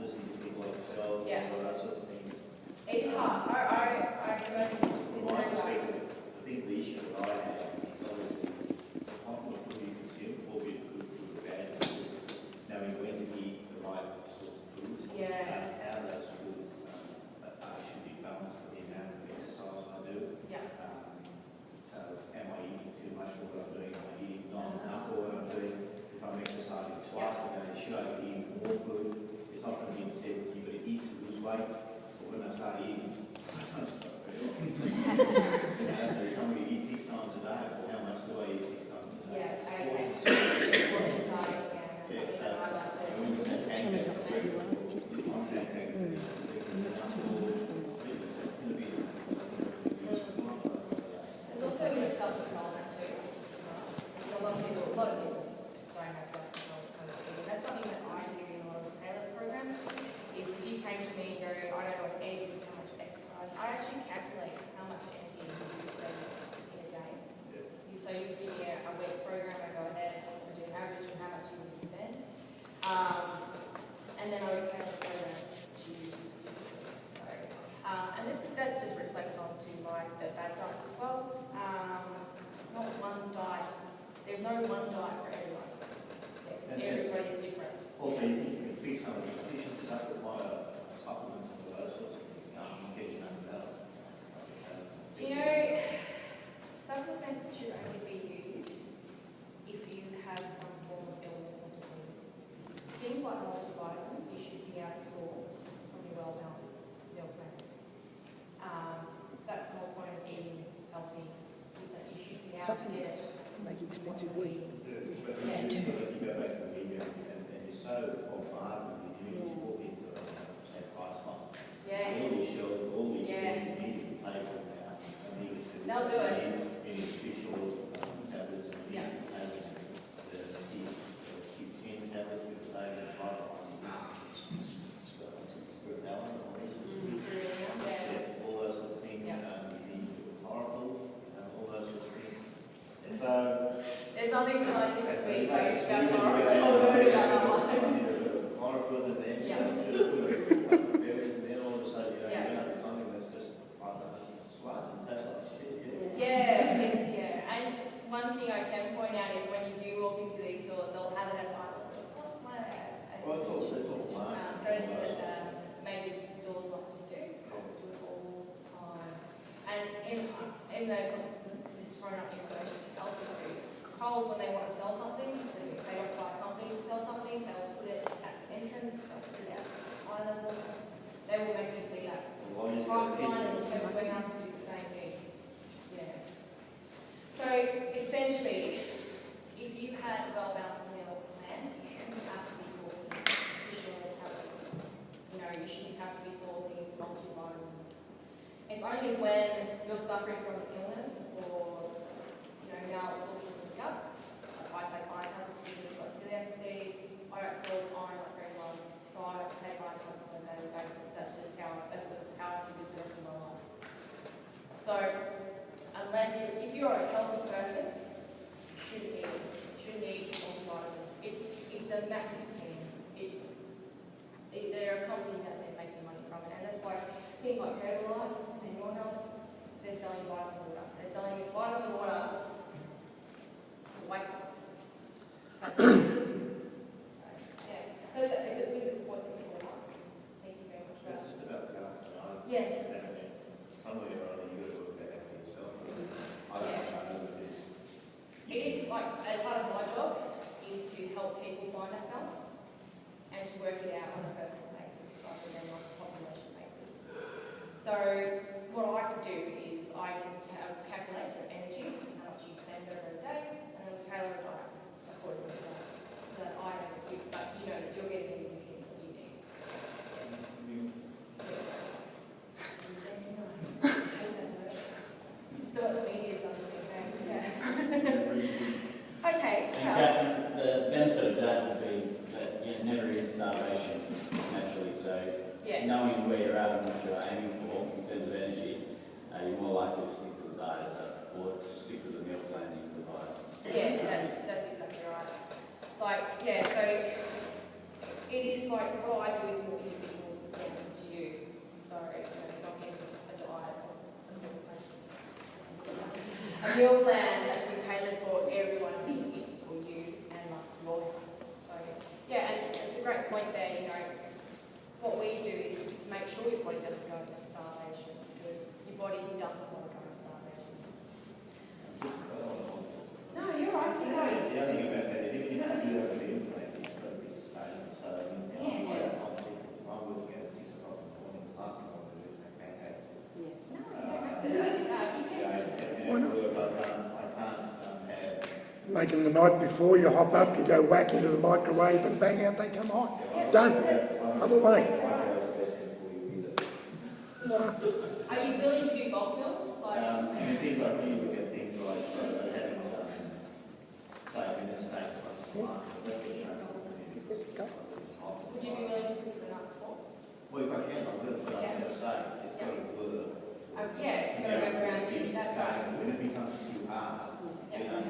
Listening to people like yourself, Yeah. all those sorts of things. It's hard. I recommend From it's my very hard. perspective, I think the issue that I have is obviously what food you consume, before be it good food or bad food, knowing when to eat the right sorts of foods, Yeah. how those foods should be balanced with the amount of exercise I do. Yeah. So am I eating too much for what I'm doing? Am I eating not enough for what I'm doing? If I'm exercising twice a day, should I be eating more food? It's not going to be said you've got to eat to lose weight, but when I start eating, I start so somebody eats 6 times a day, well, how much do I eat 6 times a day? Yeah, I Four. Yeah, so when you say Determine how fit you are. He's pretty fit. There's also a bit of self-control in that too. A lot of people don't have self-control kind of thing. That's something that I do in a lot of the Taylor programs. Is if you came to me and go, I don't know what to eat, this is how much exercise. I actually calculate how much energy you spend in a day. So you give me a week program, I go ahead and do an average of how much you need to spend. And then I would tailor the program to you specifically. So, and that's just reflects onto like the fat diets as well. Not one diet. There's no one diet for everyone. Everybody's different. Also, you think you can fix some of the deficiencies up with supplements and all those sorts of things, get you under that. Do you know, supplements should only be used if you have some form of illness or disease. Things like multivitamins you should be able to source from your well-balanced meal plan. That's the whole point of eating healthy, is that you should be able to get it. Make expensive weed. But you go back to the media and you're so bombarded with these images, you walk into say price line. Yeah. All these shelves, all these Yeah. things, you need to take them now. And you can They'll do it. Any official tablets and Yeah. tablets, the Q10 tablets, because they have spirituality, all these sorts of things. Yeah. All those sorts of things, Yeah. you need to do horrible, all those sorts of things. So, There's nothing scientifically based about Horrible and then, Yeah. then all of a sudden, Yeah. you know, something that's just, I don't know, sludge and tastes like shit, Yeah. And one thing I can point out is when you do walk into these stores, they'll have it at Pilot. What's my Well, it's all fine. strategy that major stores like to do? Coles do it all the time. And in those, this is thrown up information to help them do. Coles, when they want to sell something, they want to buy a company to sell something, they'll put it at the entrance, they'll put it at eye level. They will make you see that. As long as you've Price got a line and picture. Tesco warehouse do the same thing. Yeah. So essentially, if you had a well-balanced meal plan, you shouldn't have to be sourcing nutritional tablets. You know, you shouldn't have to be sourcing multivitamins. It's only when you're suffering from an illness or, you know, malabsorption of the gut. Like I take iron tablets because I've got celiac disease. I don't sell iron like very well. So I take iron tablets on a daily basis. That's just how I selling vitamin water. They're selling this vitamin water for weight loss. That's it. So, yeah. So it's a bit of what people want. Thank you very much for that. It's just about the balance. Yeah. Somewhere or other, you've got to work that out for yourself. I don't know what it is. It is like, as part of my job, is to help people find that balance and to work it out on a personal basis rather than on a population basis. So what I can do is I can calculate your energy, how much you spend over a day, and then we tailor a diet accordingly to that. So that I don't give, but you know that you're getting the nutrients that you need. Still at the media's done the thing, yeah. Okay. And Kathryn, the benefit of that would be that it never is starvation naturally. So Yeah. knowing where you're at and what you're aiming for in terms of energy, you're more likely to stick to the diet or to stick to the meal plan you provide. Yeah, that's exactly right. Like, yeah, so it is like what I do is more individual than to you. So, you know, if I'm getting a diet or a meal plan that's been tailored for everyone, it's for you and like your health. So, yeah, and it's a great point there, you know, what we do is to make sure your body doesn't go into starvation because your body doesn't want to go into starvation. No, you're right, you're right. The other thing about that is if you don't do that with the implant, it's got to be sustainable. So, I'm working out at 6 o'clock in the morning, the last thing I want to do is make pancakes. No, you don't have to do that. You can. Why not? I can't have... Make them the night before, you hop up, you go whack into the microwave and bang out they come hot. Done. I'm away. No. Are you willing to do bulk meals? And things like you look at things like having, say, in the States, Would you be willing to cook the night before? well, if I can, I will, but I'm going to say, it's got to work. Yeah, it's going to go around you. When it becomes too hard, you know,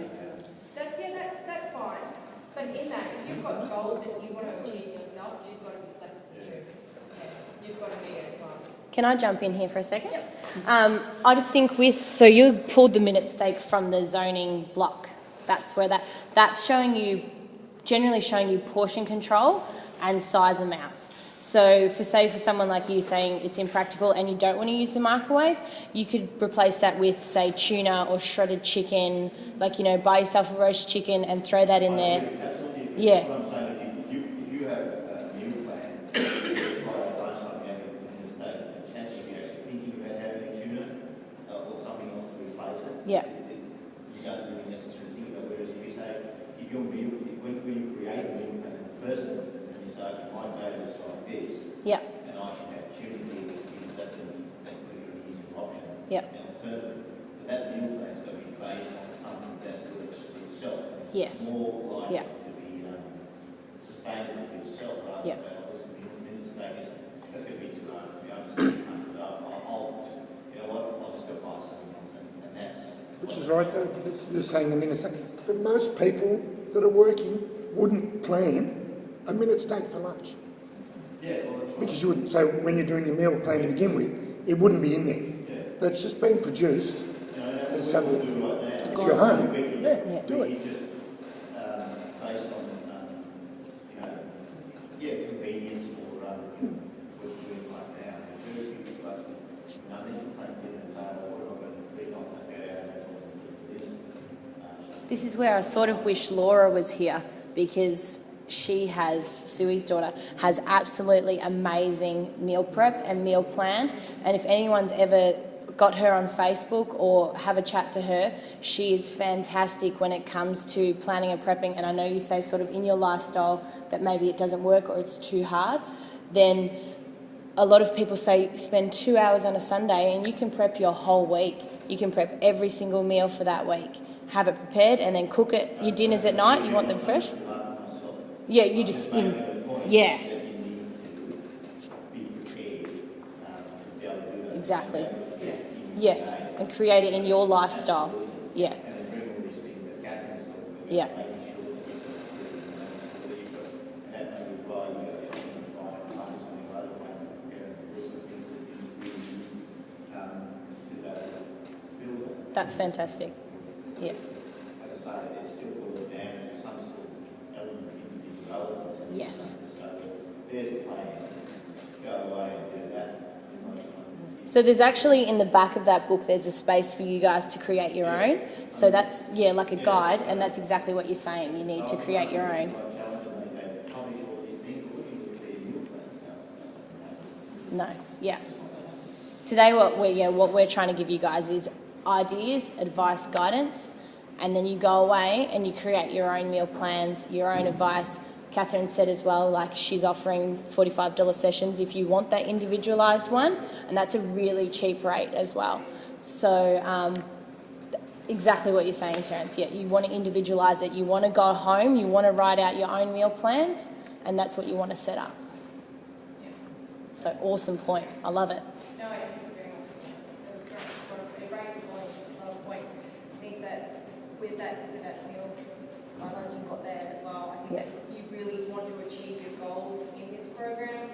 That's fine. But in that, if you've got goals that you want to achieve yourself, you've got to be flexible too. Yeah. You've got to be as well. Can I jump in here for a second? I just think so you pulled the minute stake from the zoning block. That's where that's generally showing you portion control and size amounts. So for someone like you saying it's impractical and you don't want to use the microwave, you could replace that with, say, tuna or shredded chicken, like, you know, buy yourself a roast chicken and throw that in there. absolutely. Yeah. What I'm saying is if you have a meal plan, like lunchtime in the state, the chance of you actually thinking about having a tuna or something else to replace it, Yeah. you don't really necessarily think about. Whereas if you say, if your meal, when you create a meal plan in the first instance, and you say, my data is like this, Yeah. and I should have tuna here, because that's going to be an easier option. Yeah. An alternative. But that meal plan is going to be based on something that works for yourself. Yes. More likely Yeah. to be sustainable for yourself rather Yeah. than say, oh, this is in the state, that's going to be too hard for me. I'm just going to pump it up. I'll just, you know what, I'll just go buy something else, and that's... Which is right though, because you're saying a minute steak. But most people that are working wouldn't plan a minute steak for lunch. Yeah, well, that's right. Because you wouldn't, so when you're doing your meal plan to begin with, it wouldn't be in there. Yeah. That's just been produced. You know, There's we something. all do right now. If you're home, yeah, Yeah. do it. We just, based on, you know, yeah, convenience or, what we're doing right now. And very few people actually, you know, this is plain dinner and say, oh, what am I going to bring on that go out and dinner? This is where I sort of wish Laura was here, because Suey's daughter, has absolutely amazing meal prep and meal plan. And if anyone's ever got her on Facebook or have a chat to her, she is fantastic when it comes to planning and prepping. And I know you say sort of in your lifestyle that maybe it doesn't work or it's too hard, then a lot of people say spend 2 hours on a Sunday and you can prep your whole week. You can prep every single meal for that week. Have it prepared and then cook it. Your dinners at night, you want them fresh? Yeah, you just... yeah. Exactly. Yes, and create it in your lifestyle. Yeah. Yeah. That's fantastic. Yeah. As I say, it's still put down as some sort of element of individualism. Yes. So there's a plan. Go away and do that. So there's actually in the back of that book, there's a space for you guys to create your own. So that's, like a guide, and that's exactly what you're saying. You need to create your own. No, yeah. Today what we're trying to give you guys is ideas, advice, guidance, and then you go away and you create your own meal plans, your own advice. Kathryn said as well, like she's offering $45 sessions if you want that individualised one, and that's a really cheap rate as well. So exactly what you're saying, Terence. Yeah, you want to individualise it. You want to go home, you want to write out your own meal plans, and that's what you want to set up. So awesome point. I love it. No, thank you very much. It raises a lot of points. I think that with that meal guideline you've got there as well, I think if you really want to achieve your goals in this program,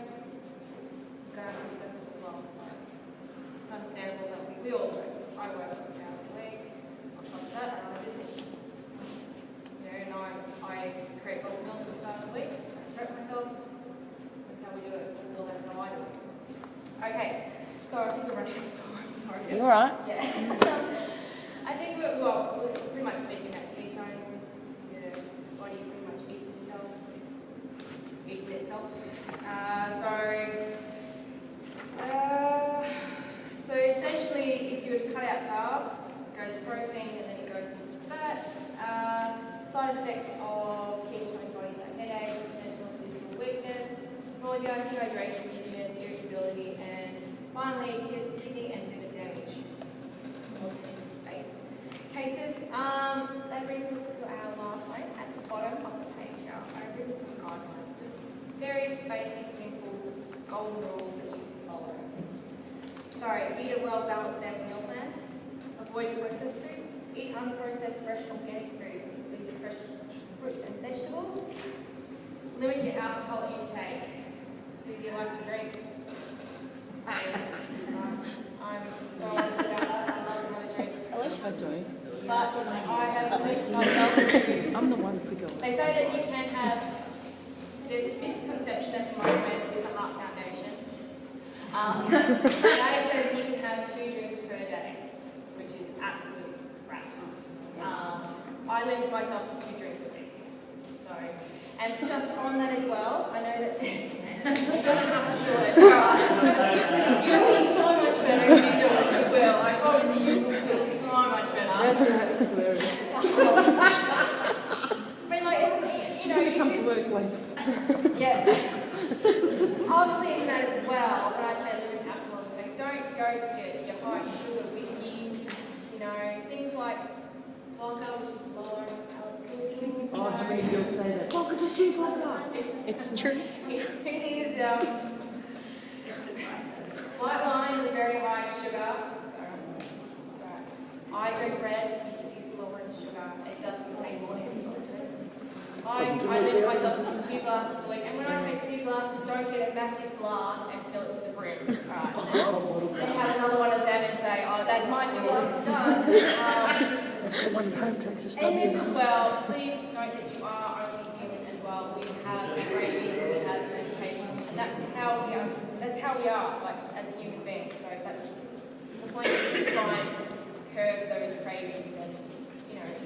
it's going to be expensive as well. It's understandable that we all do. I work 6 hours a week. On top of that, I run a business. And I create bulk meals at the start of the week. I prep myself. That's how we do it. We'll have no idea. Okay, so I think we're running out of time. Sorry. You all right? Yeah. I think we're pretty much speaking about ketones. Your body pretty much eats itself. So essentially, if you were to cut out carbs, it goes protein and then it goes into fat. Side effects of ketone bodies are headache, mental and physical weakness, nausea, dehydration, dizziness, irritability, and finally kidney and liver damage. Most in these cases. That brings us to our last one at the bottom of the page. I've written some guidelines, just very basic, simple, golden rules that you can follow. Sorry, eat a well-balanced daily meal plan. Avoid processed foods. Eat unprocessed fresh organic foods. So your fresh fruits and vegetables. Limit your alcohol intake. If you like to drink. I'm sorry about that. I love my drink. At least I do. But I have linked myself to. I'm the one for going. They say that you can have. There's this misconception at the moment with the Heart Foundation. They say that you can have 2 drinks per day, which is absolute crap. I limit myself to 2 drinks a week. Sorry. And just on that as well, I know that you're going to have to do it. Right? You'll be so much better if you do it. You will. I promise you will feel so much better. I mean, like, you know, you come to work late. yeah. Obviously in that as well, but I'd say limit alcohol intake. Don't go to your high sugar whiskies, you know, things like vodka, which is lower alcohol drinks. Oh, how many people say that? Vodka, just drink vodka. It's true. It is, white wine is a very high in sugar. I drink red, it's lower in sugar. It does contain more antioxidants. I limit myself to 2 glasses a week, and when I say 2 glasses, don't get a massive glass and fill it to the brim. Right. Then have another one of them and say, oh, that's my 2 glasses done. Someone at home takes a And stubby this as well, please note that you are only human as well. We have cravings, we have temptations, and that's how we are. That's how we are, like as human beings. So that's the point is to try and curb those cravings and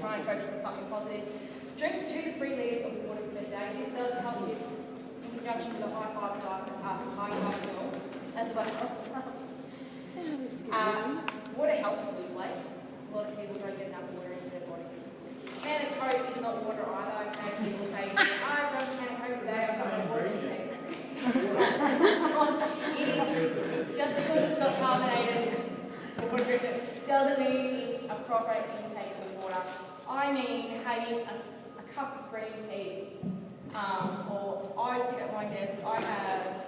try and focus on something positive. Drink 2 to 3 litres of water per day. This does help with, in conjunction with a high carb meal. That's about water helps to lose weight. A lot of people don't get enough water into their bodies. Can of Coke is not water either. Okay, people say, I've drunk a can of Coke today, I've got my water intake. It is, just because it's not carbonated, doesn't mean it's a proper intake of water. I mean having a cup of green tea, or I sit at my desk, I have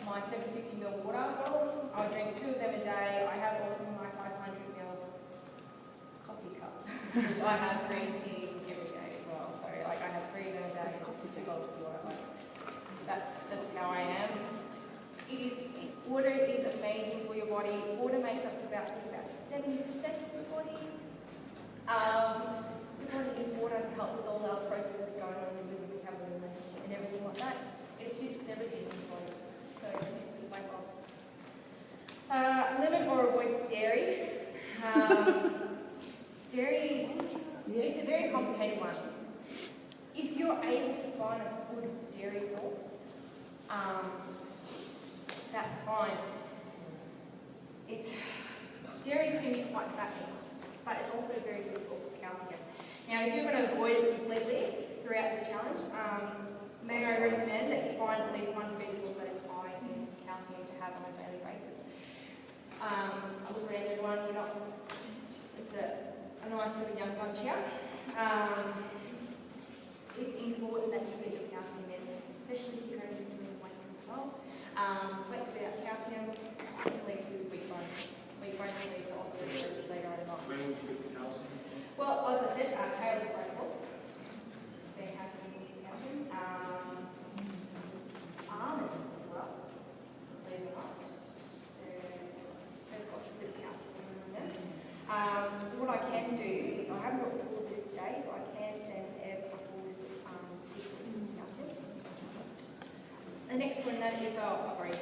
my 750ml water bottle, I drink 2 of them a day. I have also my 500ml coffee cup, which I have green tea every day as well. So like I have 3 of them a day, coffee, 2 bottles of water. Like, that's how I am. Water is amazing for your body. Water makes up to about 70% of your body. everything in the body. So assist with weight loss. Limit or avoid dairy. Dairy, it's a very complicated one. If you're able to find a good dairy source, that's fine. Dairy can be quite fatty, but it's also a very good source of calcium. Now, if you're going to avoid it completely throughout this challenge, may I recommend that you find at least one food source that is high in calcium to have on a daily basis. I would recommend everyone, it's a nice sort of young bunch here. It's important that you get your calcium in, especially if you're going to be doing weights as well. Weights without calcium can lead to weak bones. Weak bones can lead to osteoporosis later on in life. When would you get the calcium? Well, as I said, kale is a great source. There has some calcium. Almonds as well. Believe it or not, they've got some good calcium in them. What I can do is, I haven't got the full list today, so I can send Eb a full list of calcium. The next one that is avoid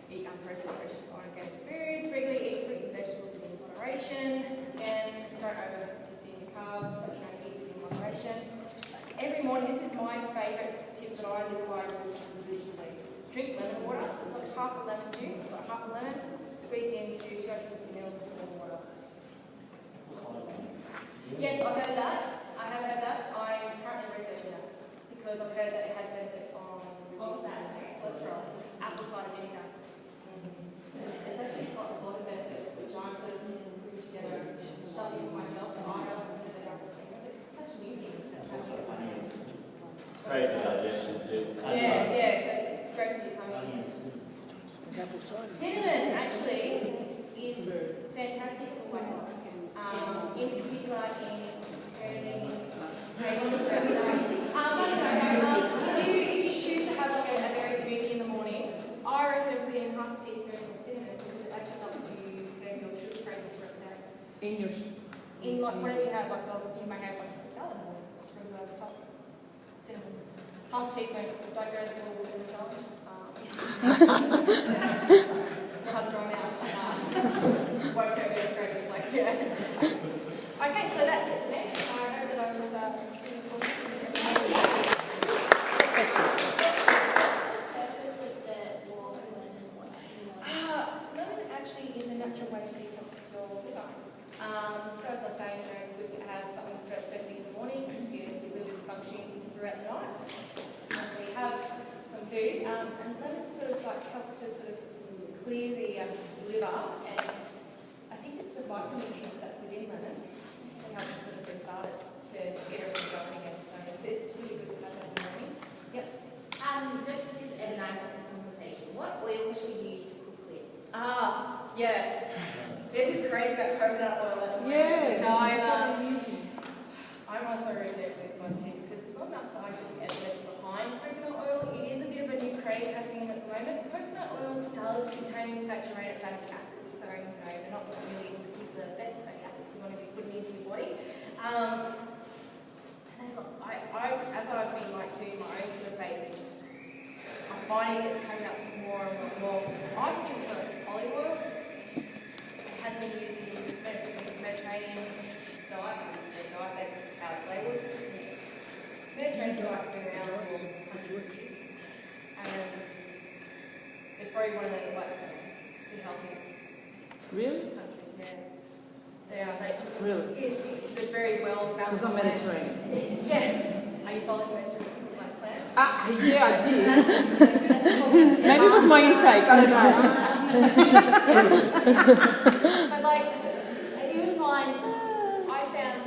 eat unprocessed organic foods, regularly eat fruit and vegetables in moderation, and don't over-consume your carbs, but you know, eat in moderation. Every morning, this is my favourite tip that I live by religiously. Drink lemon water, like half a lemon juice, like half a lemon, squeeze into 250 ml of warm water. Yes, I've heard that. I have heard that. I'm currently researching that because I've heard that it has benefits on reducing cholesterol. Apple cider vinegar. It's actually got a lot of benefits, which I'm sort of putting together something for myself. So I don't know that it's such a new thing. Great for digestion too. Yeah, so it's great for your tummy. Apple cider. Cinnamon actually is fantastic for weight loss. In particular in early if you choose to have like a berry smoothie in the morning, I recommend putting in half a teaspoon of cinnamon because it actually helps you get your sugar cravings throughout the day. In like whatever you have, like you may have like a salad or sprinkle over the top. Cinnamon. Half a teaspoon. Don't go to the balls in the challenge. Have drawn out. Won't go there cravings like yeah. Okay, so that's it for me. I hope that I was pretty cool. Lemon actually is a natural way to detox your liver. So as I was saying, it's good to have something first thing in the morning because your liver is functioning throughout the night. So you have some food, and lemon sort of like helps to sort of clear the liver, and I think it's the vitamin that's within lemon that helps sort of restart it to get everything going again. So it's really good to have that in the morning. Yep. Just because Ed and I had this conversation, what oil should we use to cook with? Yeah. This is crazy about coconut oil at the moment, which I'm also researching this one too because there's not enough scientific evidence behind coconut oil. It is a bit of a new craze happening at the moment. Coconut oil does contain saturated fatty acids, so you know they're not really in particular the best fatty acids you want to be putting into your body. And as I've been like doing my own sort of baking, I'm finding it's coming up more and more. I still sort of olive oil. It has been used in the Mediterranean diet. That's how it's labelled. Mediterranean diet has been around for hundreds of years, and it's probably one of the healthiest Really? countries. Yeah. Really? It's a very well balanced. Because I'm Mediterranean. Yeah. Are you following Mediterranean plan? Yeah, I did. Maybe it was my intake, I don't know. But like, you would find, I found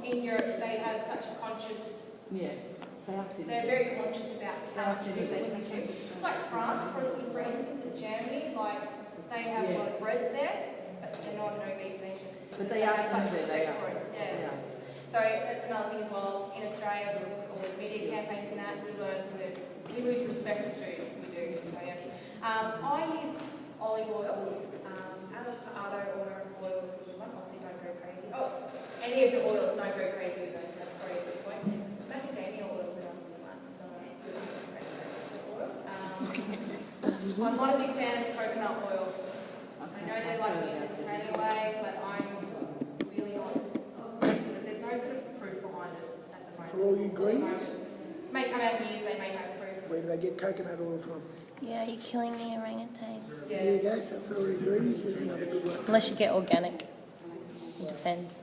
in Europe they have such a conscious, they're very conscious about how much food they consume. Like France, for instance, and Germany, like they have a lot of breads there, but they're not an obese nation. But they are such there, respect for it. Yeah. So that's another thing as well. In Australia, with all the media campaigns and that, we lose respect for food. We do. So yeah. I use olive oil, avocado oil is the one. Obviously, don't go crazy. Oh, any of the oils, don't go crazy with them. That's probably a good point. Macadamia oil is another good one. Oil. I'm not a big fan of coconut oil. I know they like to use it anyway, but I'm really not. There's no sort of proof behind it at the moment. For all you greenies, May come out years, they may have proof. where do they get coconut oil from? Yeah, you're killing the orangutans. There you go, so for all you greenies, there's another good one. Unless you get organic. It depends.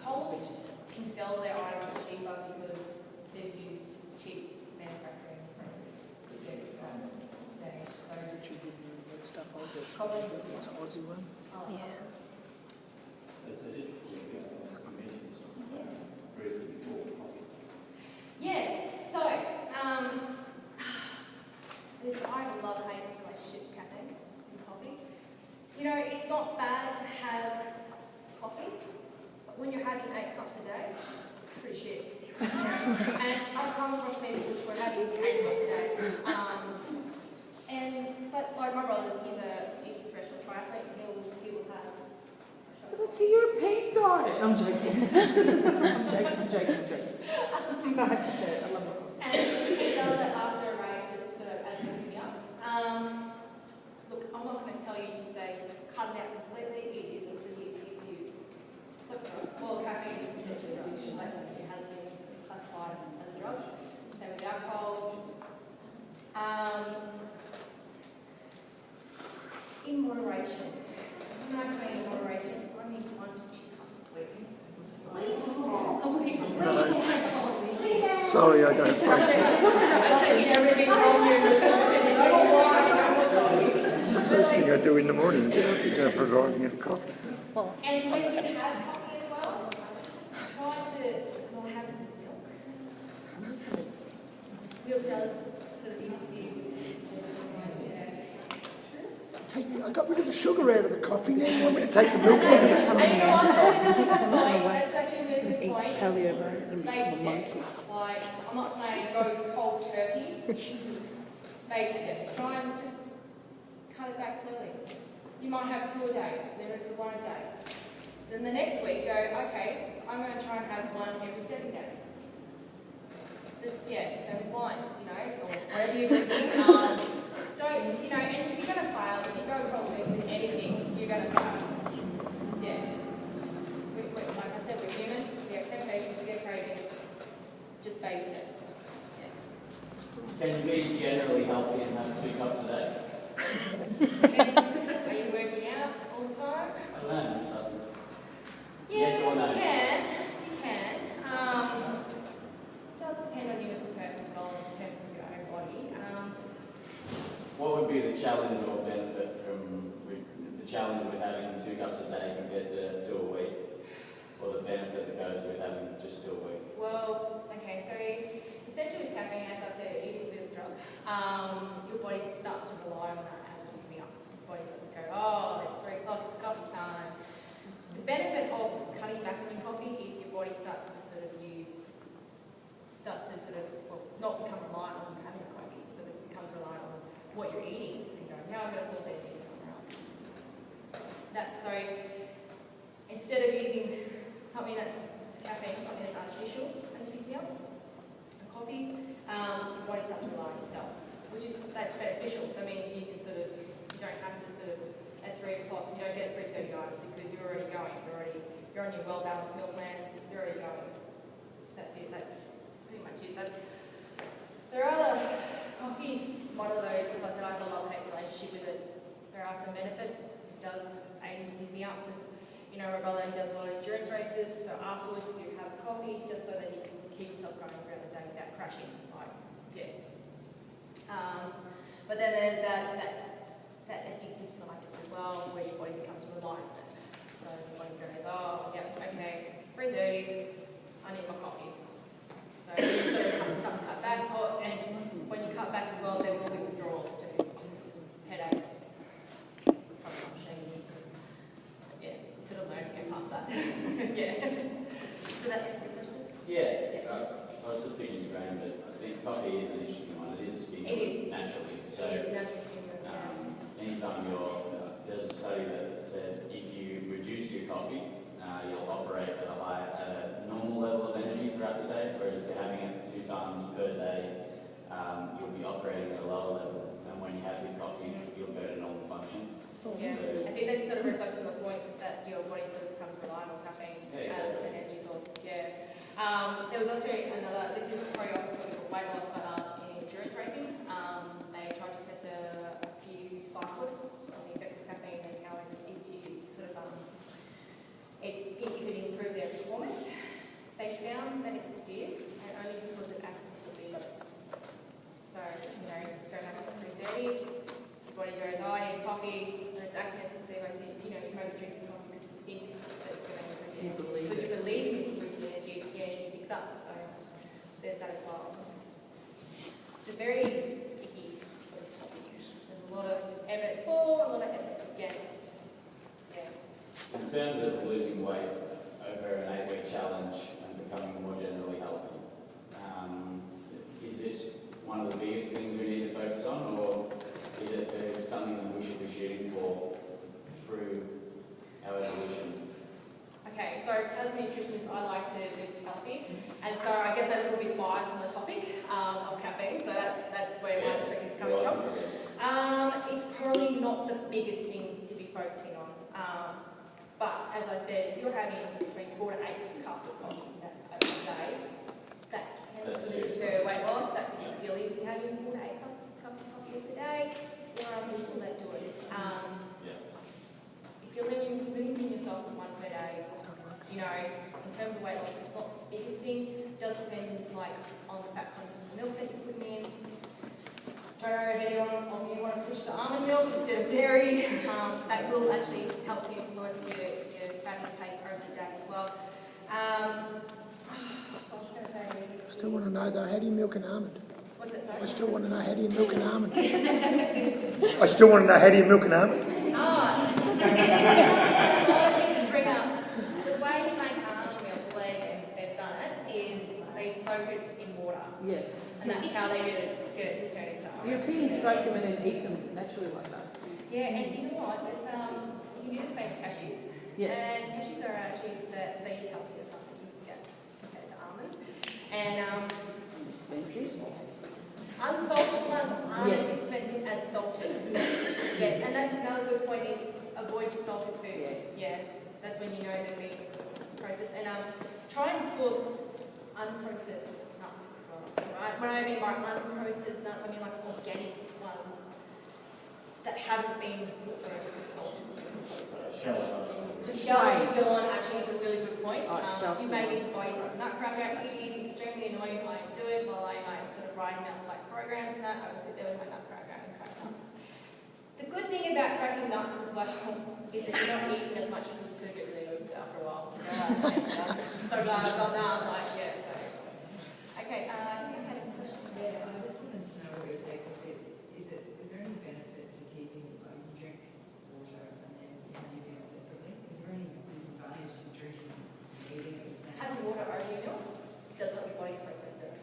Coles can sell their items cheaper because they've used cheap manufacturing processes to get it from stage. So Did you give me that stuff? I'll get Coles. it's an Aussie one. Yeah. Yes, so, this I love-hate relationship with caffeine and coffee. You know, it's not bad to have coffee, but when you're having 8 cups a day, it's pretty shit. And I've come across people who are having 8 cups a day. But like my brother, he's a professional triathlete, he will have a But it's a European diet. I'm joking. I'm joking. No, I have to say it. I love it. And he does it after a race, just sort of as a pick me up. Look, I'm not going to tell you to say cut it out completely. It isn't for you if you. Well, caffeine is essentially an addiction. It has been classified as a drug. Same with alcohol. In moderation. When I say in moderation, I mean 1 to 2 cups a week. Sorry, I don't fancy it. It's the first thing I do in the morning, get up and go for a drive and get a coffee. And when you have coffee as well, try to not have milk. Milk does sort of interfere. I got rid of the sugar out of the coffee, now you want me to take the milk out of it? And you know what, that's actually a really good point. Paleo, bro. And Baby become a monkey. steps. Like, I'm not saying go cold turkey. Baby steps. Try and just cut it back slowly. You might have 2 a day, limit it to 1 a day. Then the next week, go, okay, I'm going to try and have 1 every 2nd day. Just, yeah, so with wine, you know, or whatever you're drinking. Don't, you know, and you're going to fail. If you go cold with anything, you're going to fail. Yeah. Like I said, we're human, we have temptations, we get cravings, just baby steps. Yeah. Can you be generally healthy and have 2 cups a day? Are you working out all the time? I don't know, just asking. Yeah, Yes or no? you can. You can. It does depend on you as a person, but all in terms of your own body. What would be the challenge or benefit from the challenge with having 2 cups a day compared to 2 a week? Or the benefit that goes with having just 2 a week? Well, okay, so essentially with caffeine, as I said, it is a bit of a drug. Your body starts to rely on that as a pick me up. Your body starts to go, oh, it's 3 o'clock, it's coffee time. The benefit of cutting back on your coffee is your body starts to sort of not become reliant on having a coffee, so it becomes reliant on what you're eating and going, no, I'm going to source anything somewhere else. That's so, instead of using something that's caffeine, something that's artificial as a pick-me-up, a coffee, your body starts to rely on yourself, that's beneficial. That means you can you don't have to at 3 o'clock, you don't get 3:30 guys because you're already going, you're on your well-balanced meal plans, you're already going. That's it, that's pretty much it. There are other coffees, one of those, as I said, I have a love-hate relationship with it. There are some benefits. It does aid in picking me up. You know, my brother does a lot of endurance races, so afterwards you have a coffee just so that you can keep yourself going throughout the day without crashing. But then there's that addictive side as well, where your body becomes reliant on it. So your body goes, oh, yeah, okay, 3:30, I need my coffee. So you sort of start to cut back, and when you cut back as well, there will be withdrawals too, just headaches, sometimes shaking. Yeah, you sort of learn to get past that. Yeah. So that is coffee is an interesting one. It is a stimulant It is. naturally. So It is naturally stimulant, yes. anytime there's a study that said if you reduce your coffee, you'll operate at a normal level of energy throughout the day, whereas if you're having it 2 times per day, you'll be operating at a lower level. And when you have your coffee, you'll go to normal function. Yeah, So, I think that sort of reflects on the point that your body sort of becomes reliant on caffeine as an energy source. Yeah. There was also another, this is probably off the topic of weight loss, but in endurance racing, they tried to test a few cyclists on the effects of caffeine and how it could improve their performance. They found that it did, and only because it acts as a placebo. So, you know, don't have it pretty dirty, your body goes, oh, I need coffee, and it's acting as a placebo, so, you know, you might be drinking coffee because you think that it's going to improve your energy. Because you believe it improves your energy, your energy picks up. So there's that as well. It's a very sticky sort of topic. There's a lot of evidence for, a lot of evidence against. Yeah. in terms of losing weight over an 8-week challenge and becoming more generally healthy, is this one of the biggest things we need to focus on, or is it something that we should be shooting for through our evolution? Okay, so as a nutritionist, I like to live healthy, and so I guess a little bit biased on the topic of caffeine. So that's where my perspective is coming from. It's probably not the biggest thing to be focusing on, but as I said, if you're having between 4 to 8 cups of coffee a day, that can lead to weight loss. That's a bit silly to be having 4 to 8 cups of coffee a day. There are people that do it. If you're limiting yourself to 1 per day, you know, in terms of weight loss, it's not the biggest thing. It does depend, like, on the fat content of the milk that you're putting in. Don't know if anyone of you want to switch to almond milk instead of dairy. That will actually help to influence your fat intake over the day as well. I was going to say... Still want to know though, how do you milk an almond? What's that, sorry? I still want to know, how do you milk an almond? I still want to know, how do you milk an almond? Bring up the way you make almond milk, the way they've done it, is they soak it in water. Yeah. And that's how they get it turned into almond. Europeans soak them and then eat them naturally like that. Yeah, and you know what? It's, you can do the same with cashews. Yeah. And cashews are actually the healthiest stuff that you can get compared to almonds. And Expensive. unsalted ones aren't as expensive as salted. Yes, and that's another good point is avoid your salted foods. Yeah, that's when you know they're being processed. And try and source unprocessed nuts as well. Right? When I mean by unprocessed nuts, I mean like organic ones that haven't been salted. Just still on actually is a really good point. You may need to buy yourself a nutcracker. It is extremely annoying when I do it while I'm sort of writing out like programs and that. I would sit there with my nutcracker and crack nuts. The good thing about cracking nuts as well is that you're not eating as much because you sort of get really opened after a while. So glad I've done that. I'm like, yeah, so. Okay, I think I had a question. Yeah, I just wanted to know what your take on it. Is there any benefit to keeping, like, you drink water and then having it separately? Is there any disadvantage to drinking and eating it? Having water over your milk does help your body process it.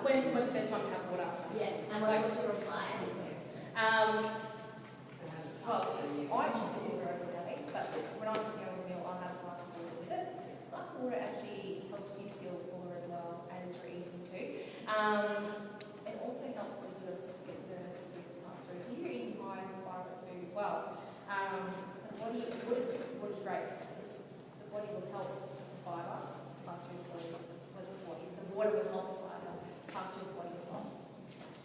When's the first time you have water? Yeah, and what was your reply? Well, I actually sip water every day, but when I'm sitting over a meal, I'll have a glass of water with it. A glass of water actually helps you feel fuller as well as you're eating too. It also helps to sort of get the pass through. So you're eating high fibrous food as well. What is great? The body will help the fibre pass through the body. The water will help the fibre pass through the body as well.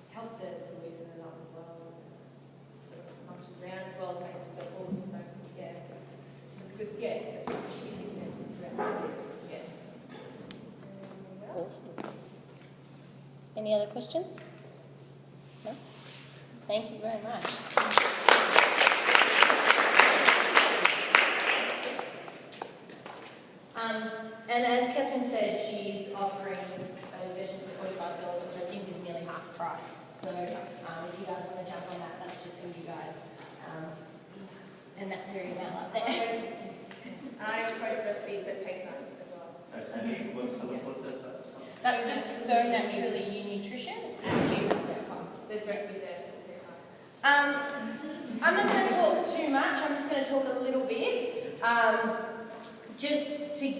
Helps it to loosen it up as well. Sort of munches around as well as making the all so yeah. It's good. Yeah. You should be sitting there around. Yeah. Awesome. Any other questions? No? Thank you very much. And as Kathryn said, she's offering those sessions for $45, which I think is nearly half price. So if you guys want to jump on that, that's just for you guys. And that's your email up there. I post recipes that taste nice as well. What's that? That's just so naturally you nutrition at gmail.com. There's recipes there. I'm not going to talk too much, I'm just going to talk a little bit, just to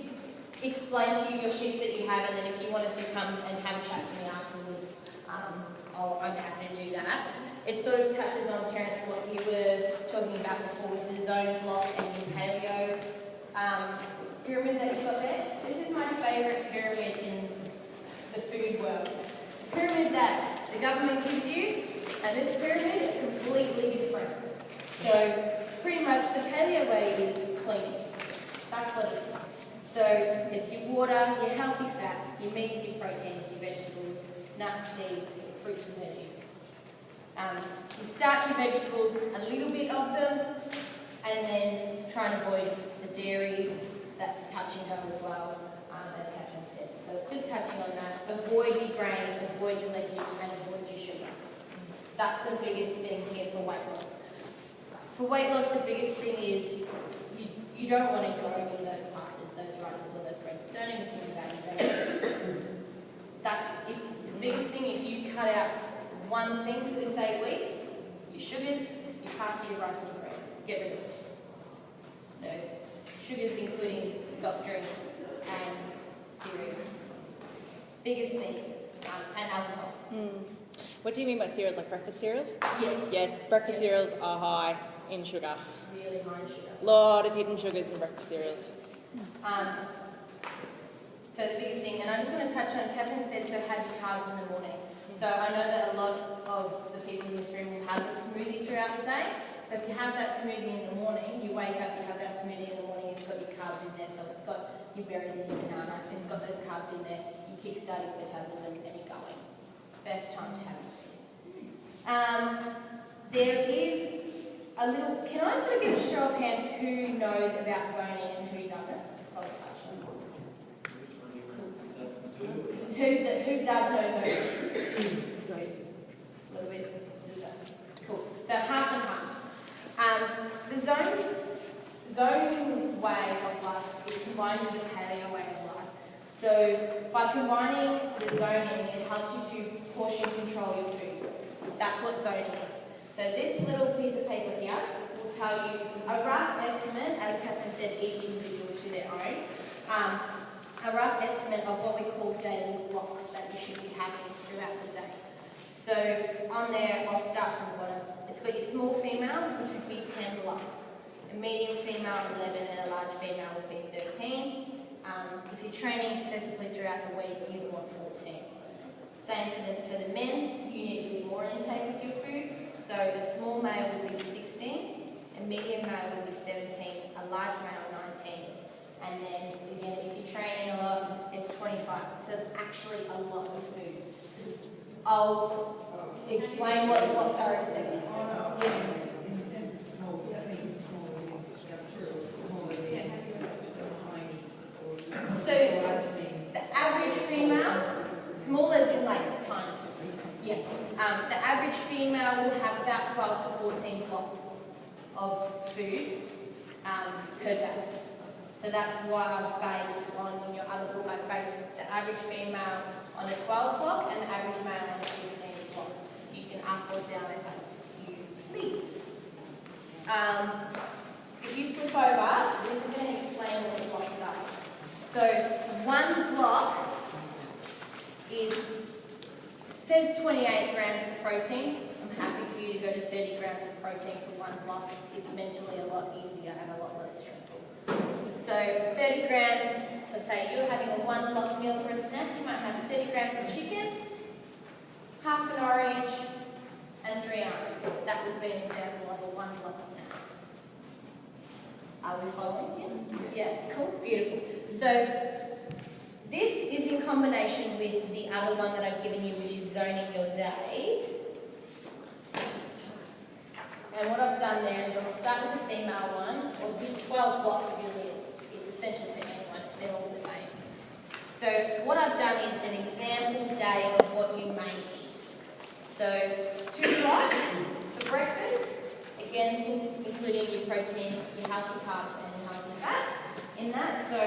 explain to you your sheets that you have, and then if you wanted to come and have a chat to me afterwards, I'm happy to do that. It sort of touches on, Terence, what you were talking about before with the zone block and your paleo pyramid that you've got there. This is my favourite pyramid in the food world. The pyramid that the government gives you, and this pyramid is completely different. So pretty much the paleo way is clean. That's what it is. So it's your water, your healthy fats, your meats, your proteins, your vegetables, nuts, seeds, fruits and veggies. You start your vegetables, a little bit of them, and then try and avoid the dairy. That's a touch and go as well, as Kathryn said. So it's just touching on that. Avoid your grains, avoid your legumes, and avoid your sugar. That's the biggest thing here for weight loss. For weight loss, the biggest thing is you don't want to go near those pastas, those rices, or those breads. Don't even think about it. That's the biggest thing. If you cut out one thing for this 8 weeks, your sugars, your pasta, your rice, and your bread. Get rid of it. So sugars including soft drinks and cereals. Biggest things, and alcohol. What do you mean by cereals, like breakfast cereals? Yes. Yes, breakfast cereals are high in sugar. Really high in sugar. Lot of hidden sugars in breakfast cereals. So the biggest thing, and I just want to touch on, Kathryn said, so have your carbs in the morning. So I know that a lot of the people in this room will have a smoothie throughout the day. So if you have that smoothie in the morning, you wake up, you have that smoothie in the morning, it's got your carbs in there, so it's got your berries and your banana, it's got those carbs in there, you kickstart your metabolism and you're going. Best time to have a smoothie. There is a little, can I sort of get a show of hands who knows about zoning and who doesn't? So I'll touch on. Who does know zoning? A little bit. Cool. So half and half. The zoning way of life is combined with the paleo way of life. So by combining the zoning, it helps you to portion control your foods. That's what zoning is. So this little piece of paper here will tell you a rough estimate, as Kathryn said, each individual to their own, a rough estimate of what we call daily blocks that you should be having throughout the day. So on there, I'll start from the bottom. It's got your small female, which would be 10 blocks. A medium female, 11, and a large female would be 13. If you're training excessively throughout the week, you want 14. Same for the men, you need to be more intake with your food. So the small male would be 16, a medium male would be 17, a large male 19. And then again, if you're training a lot, it's 25. So it's actually a lot of food. I'll explain what the blocks are in a second. In terms of small, that means small as in structure, or small as in tiny, or So the average female, small as in like tiny. Yeah. The average female will have about 12 to 14 blocks of food per day. So that's why I've based on, in your other book, I've based the average female on a 12 block and the average male on a 15 block. You can up or down it as you please. If you flip over, this is going to explain what the blocks are. So one block says 28 grams of protein. I'm happy for you to go to 30 grams of protein for one block. It's mentally a lot easier and a lot less stressful. So 30 grams, let's say you're having a 1 block meal for a snack, you might have 30 grams of chicken, half an orange, and 3 almonds. That would be an example of a 1 block snack. Are we following? Yeah, cool, beautiful. So this is in combination with the other one that I've given you, which is zoning your day. And what I've done there is I'll start with the female one, or just 12 blocks really. It's essential to anyone, they're all the same. So what I've done is an example day of what you may eat. So 2 blocks for breakfast, again including your protein, your healthy carbs and your healthy fats in that. So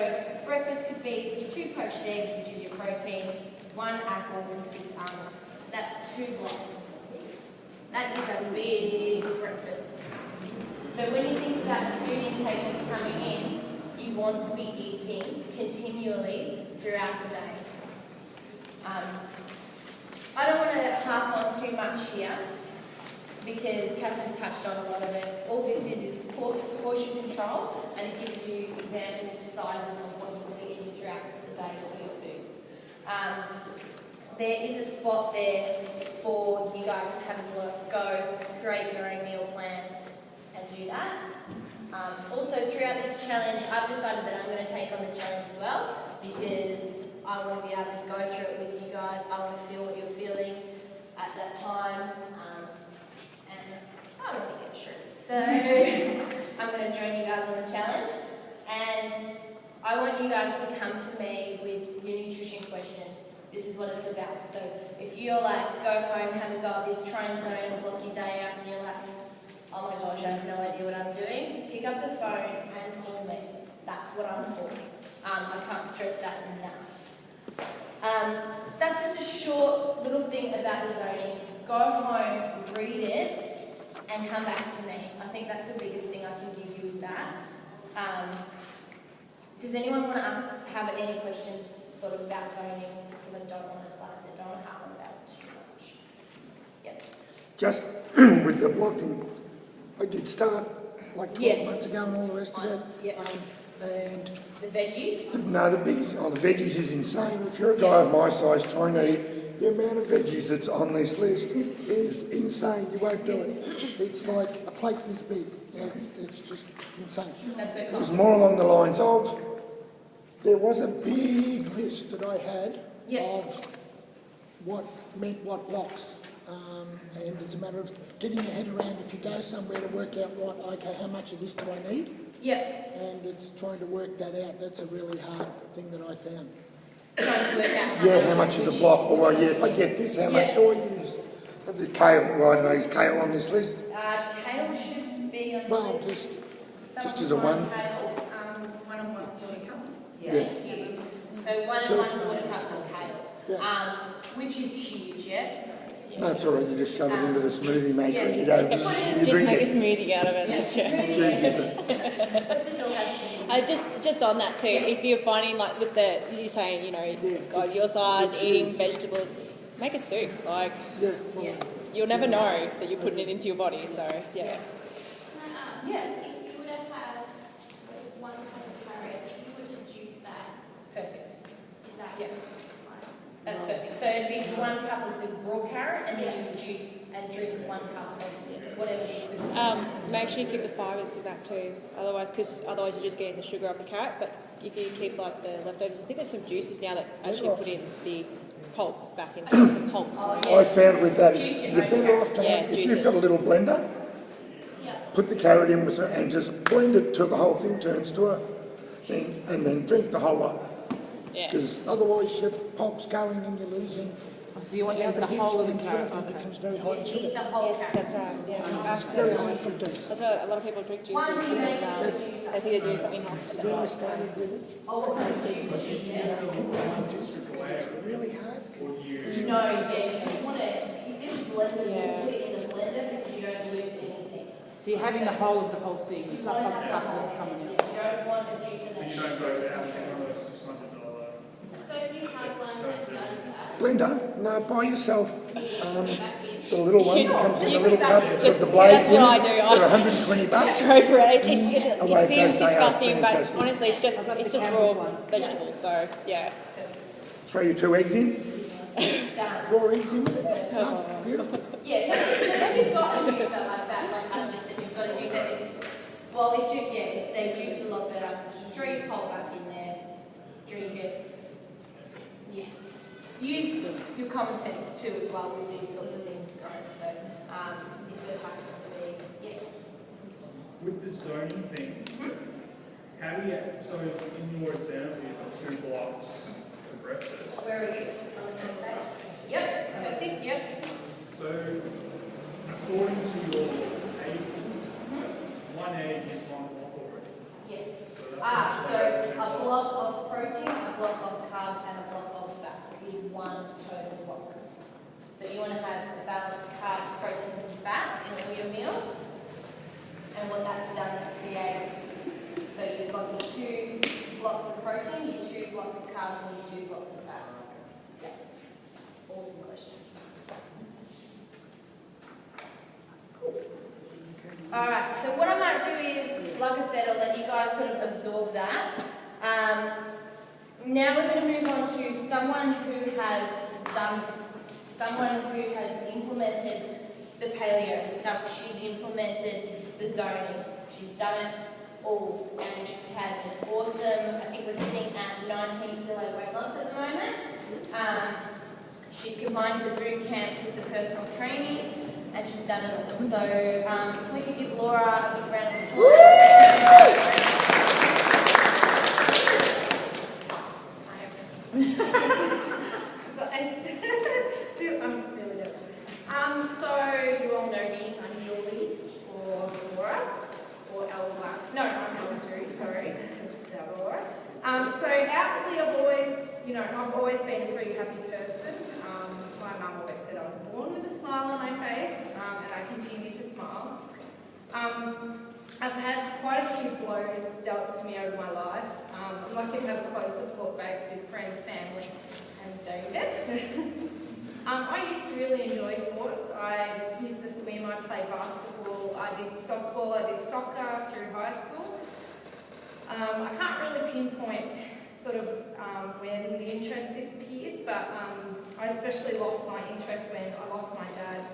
breakfast could be your 2 poached eggs, which is your protein, 1 apple and 6 almonds. So that's 2 blocks. That is a big breakfast. So when you think about the food intake that's coming in, you want to be eating continually throughout the day. I don't want to harp on too much here because Kathryn's touched on a lot of it. All this is portion control, and it gives you example sizes of what you'll be eating throughout the day for your foods. There is a spot there for you guys to have a look, go create your own meal plan and do that. Also throughout this challenge, I've decided that I'm going to take on the challenge as well because I want to be able to go through it with you guys. I want to feel what you're feeling at that time, and I want to get shredded. So I'm going to join you guys on the challenge, and I want you guys to come to me with your nutrition questions. This is what it's about. So if you're like, go home, have a go at this, try and zone or block your day out, and you're like, oh my gosh, I have no idea what I'm doing, pick up the phone and call me. That's what I'm for. I can't stress that enough. That's just a short little thing about the zoning. Go home, read it, and come back to me. I think that's the biggest thing I can give you with that. Does anyone want to have any questions sort of about zoning? Because I don't want to, like I said, don't want to harp on about it too much. Yep. Just with the blocking, I did start like 12 months ago and all the rest of it. Yep. And the veggies? the veggies is insane. If you're a guy of my size trying to eat, the amount of veggies that's on this list is insane. You won't do it. It's like a plate this big. It's just insane. That's it was more along the lines of, there was a big list that I had of what meant what blocks. And it's a matter of getting your head around if you go somewhere to work out okay, how much of this do I need? Yep. And it's trying to work that out. That's a really hard thing that I found. Trying to work out how much is a block? Or if I get this, how much do I use? Of the kale, well, I don't know, is kale on this list? Kale should be on this well, list. just as a one. Kale, 1 and 1 water cup. Yeah. So 1 and 1 water cups of kale, which is huge, No, it's all right. You just shove it into the smoothie maker and you go. Just make a smoothie out of it. That's just on that too. If you're finding like with you're saying God, your size, eating vegetables, make a soup. Like you'll never know that you're putting it into your body. So If you would have had 1 cup of carrot, you would have juiced that. Perfect. Is that That's perfect. So it'd be 1 cup of the raw carrot, and then you would juice and drink 1 cup of whatever you make sure you keep the fibres in that too. Otherwise you're just getting the sugar off the carrot. But if you keep like the leftovers, I think there's some juices now that actually put in the pulp back into the pulp. I found with that, you're better off to have, if you've got a little blender, put the carrot in with it and just blend it till the whole thing turns to a thing, and then drink the whole lot. Because otherwise your pulp's going and you're losing. So you want to have the whole of the carrot? It becomes very high in sugar. That's right. Yeah. It's very high in fructose. That's why a lot of people drink juices. They think they're doing something healthy. When I started with it, I said, people have juices because it's really hard. you just want to, if it's blended, you put it in the blender because you don't lose anything. So you're having the whole of the whole thing. It's not like a couple that's coming in. You don't want the juice in So that. you don't go down to a $600. So if you have one that does that, Blender? No, buy yourself the little one that comes in a little cup with the blade. That's what I do. For $120. Go for it. It seems disgusting, but honestly, it's just raw vegetables. So yeah. Throw your 2 eggs in. Raw eggs in with it. Beautiful. So if you've got a juicer like that, like I just said, you've got a juicer. Well, they juice a lot better. Throw your pulp back in there, drink it. Use your common sense too as well with these sorts of things, guys. So if you're happy to be, With the zoning thing, how do you, so in your example, you've got 2 blocks for breakfast. Where are you? Yep, perfect, yep. So, according to your egg, 1 egg is 1 block already. Yes. So that's So a block of protein, a block of carbs, and a block of fat is 1 total block. So you want to have a balanced carbs, proteins and fats in all your meals. And what that's done is create, so you've got your 2 blocks of protein, your 2 blocks of carbs and your 2 blocks of fats. Yeah. Awesome question. Cool. Alright, so what I might do is, like I said, I'll let you guys sort of absorb that. Now we're going to move on to someone who has done this. Someone who has implemented the paleo. So she's implemented the zoning. She's done it all. And she's had an awesome, I think we're sitting at 19 kilo weight loss at the moment. She's combined the boot camps with the personal training. And she's done it all. So if we could give Laura a big round of applause. So you all know me, I'm Bewley, or Laura, or Elma. No, I'm Elma, sorry. Laura. So outwardly I've always been a pretty happy person. My mum always said I was born with a smile on my face, and I continue to smile. I've had quite a few blows dealt to me over my life. I'm lucky to have a close support base with friends, family, and David. I used to really enjoy sports. I used to swim, I played basketball, I did softball, I did soccer through high school. I can't really pinpoint sort of when the interest disappeared, but I especially lost my interest when I lost my dad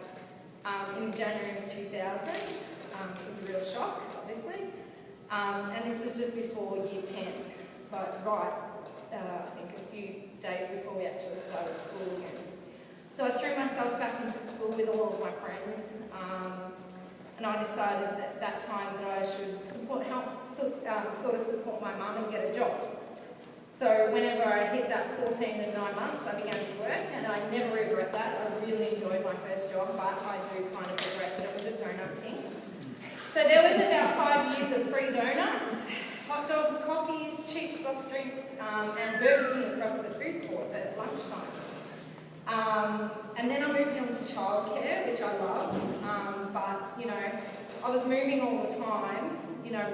in January of 2000. It was a real shock, obviously. And this was just before year 10, but I think a few days before we actually started school again. So I threw myself back into school with all of my friends, and I decided at that time that I should sort of support my mum and get a job. So whenever I hit that 14 and 9 months, I began to work, and I never regret that. I really enjoyed my first job, but I do kind of regret that it was a donut king. So there was about 5 years of free donuts, hot dogs, coffees, cheap soft drinks, and Burger King across the food court at lunchtime. And then I moved on to childcare, which I love, but, I was moving all the time,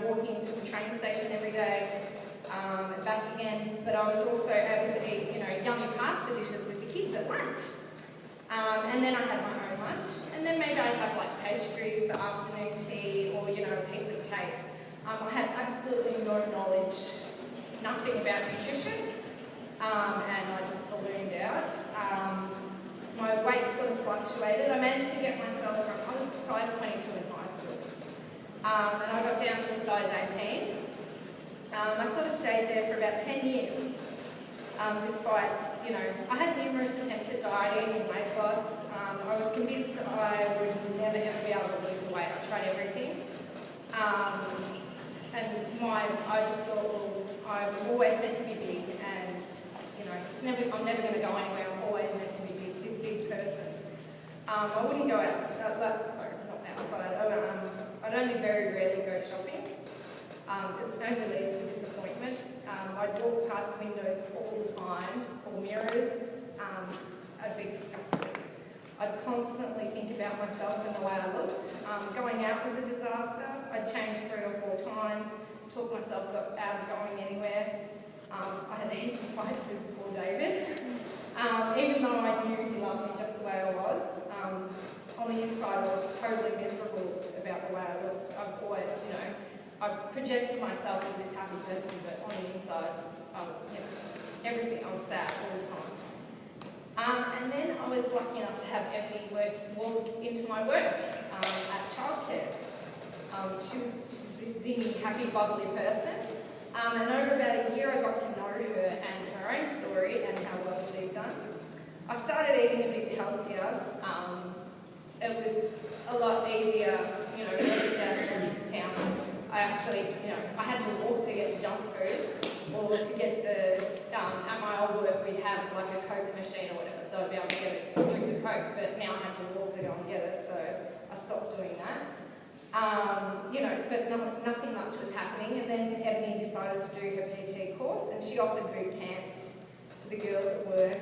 walking to the train station every day, and back again, but I was also able to eat, yummy pasta dishes with the kids at lunch. And then I had my own lunch, and then maybe I'd have like pastry for afternoon tea, or, a piece of cake. I had absolutely no knowledge, nothing about nutrition, and I just ballooned out. My weight sort of fluctuated. I managed to get myself from, I was size 22 in high school, and I got down to a size 18. I sort of stayed there for about 10 years, despite, I had numerous attempts at dieting and weight loss. I was convinced that I would never ever be able to lose weight. I tried everything. And I just thought, well, I'm always meant to be big, and, I'm never going to go anywhere. I'm always meant to be big, this big person. I wouldn't go outside, not outside. I'd only very rarely go shopping. It only leads to disappointment. I'd walk past windows all the time, or mirrors. I'd be disgusted. I'd constantly think about myself and the way I looked. Going out was a disaster. I'd changed 3 or 4 times, talked myself out of going anywhere. I had heaps of fights with poor David. Even though I knew he loved me just the way I was, on the inside I was totally miserable about the way I looked. I've always, I projected myself as this happy person, but on the inside, everything, I was sad all the time. And then I was lucky enough to have Ebony walk into my work at childcare. She's this zingy, happy, bubbly person. And over about a year I got to know her and her own story and how well she'd done. I started eating a bit healthier. It was a lot easier, living down in the next town. I actually, I had to walk to get the junk food, or to get the, at my old work we'd have like a Coke machine or whatever, so I'd be able to drink the Coke, but now I have to walk to go and get it, so I stopped doing that. But nothing much was happening, and then Ebony decided to do her PT course, and she offered boot camps to to the girls at work,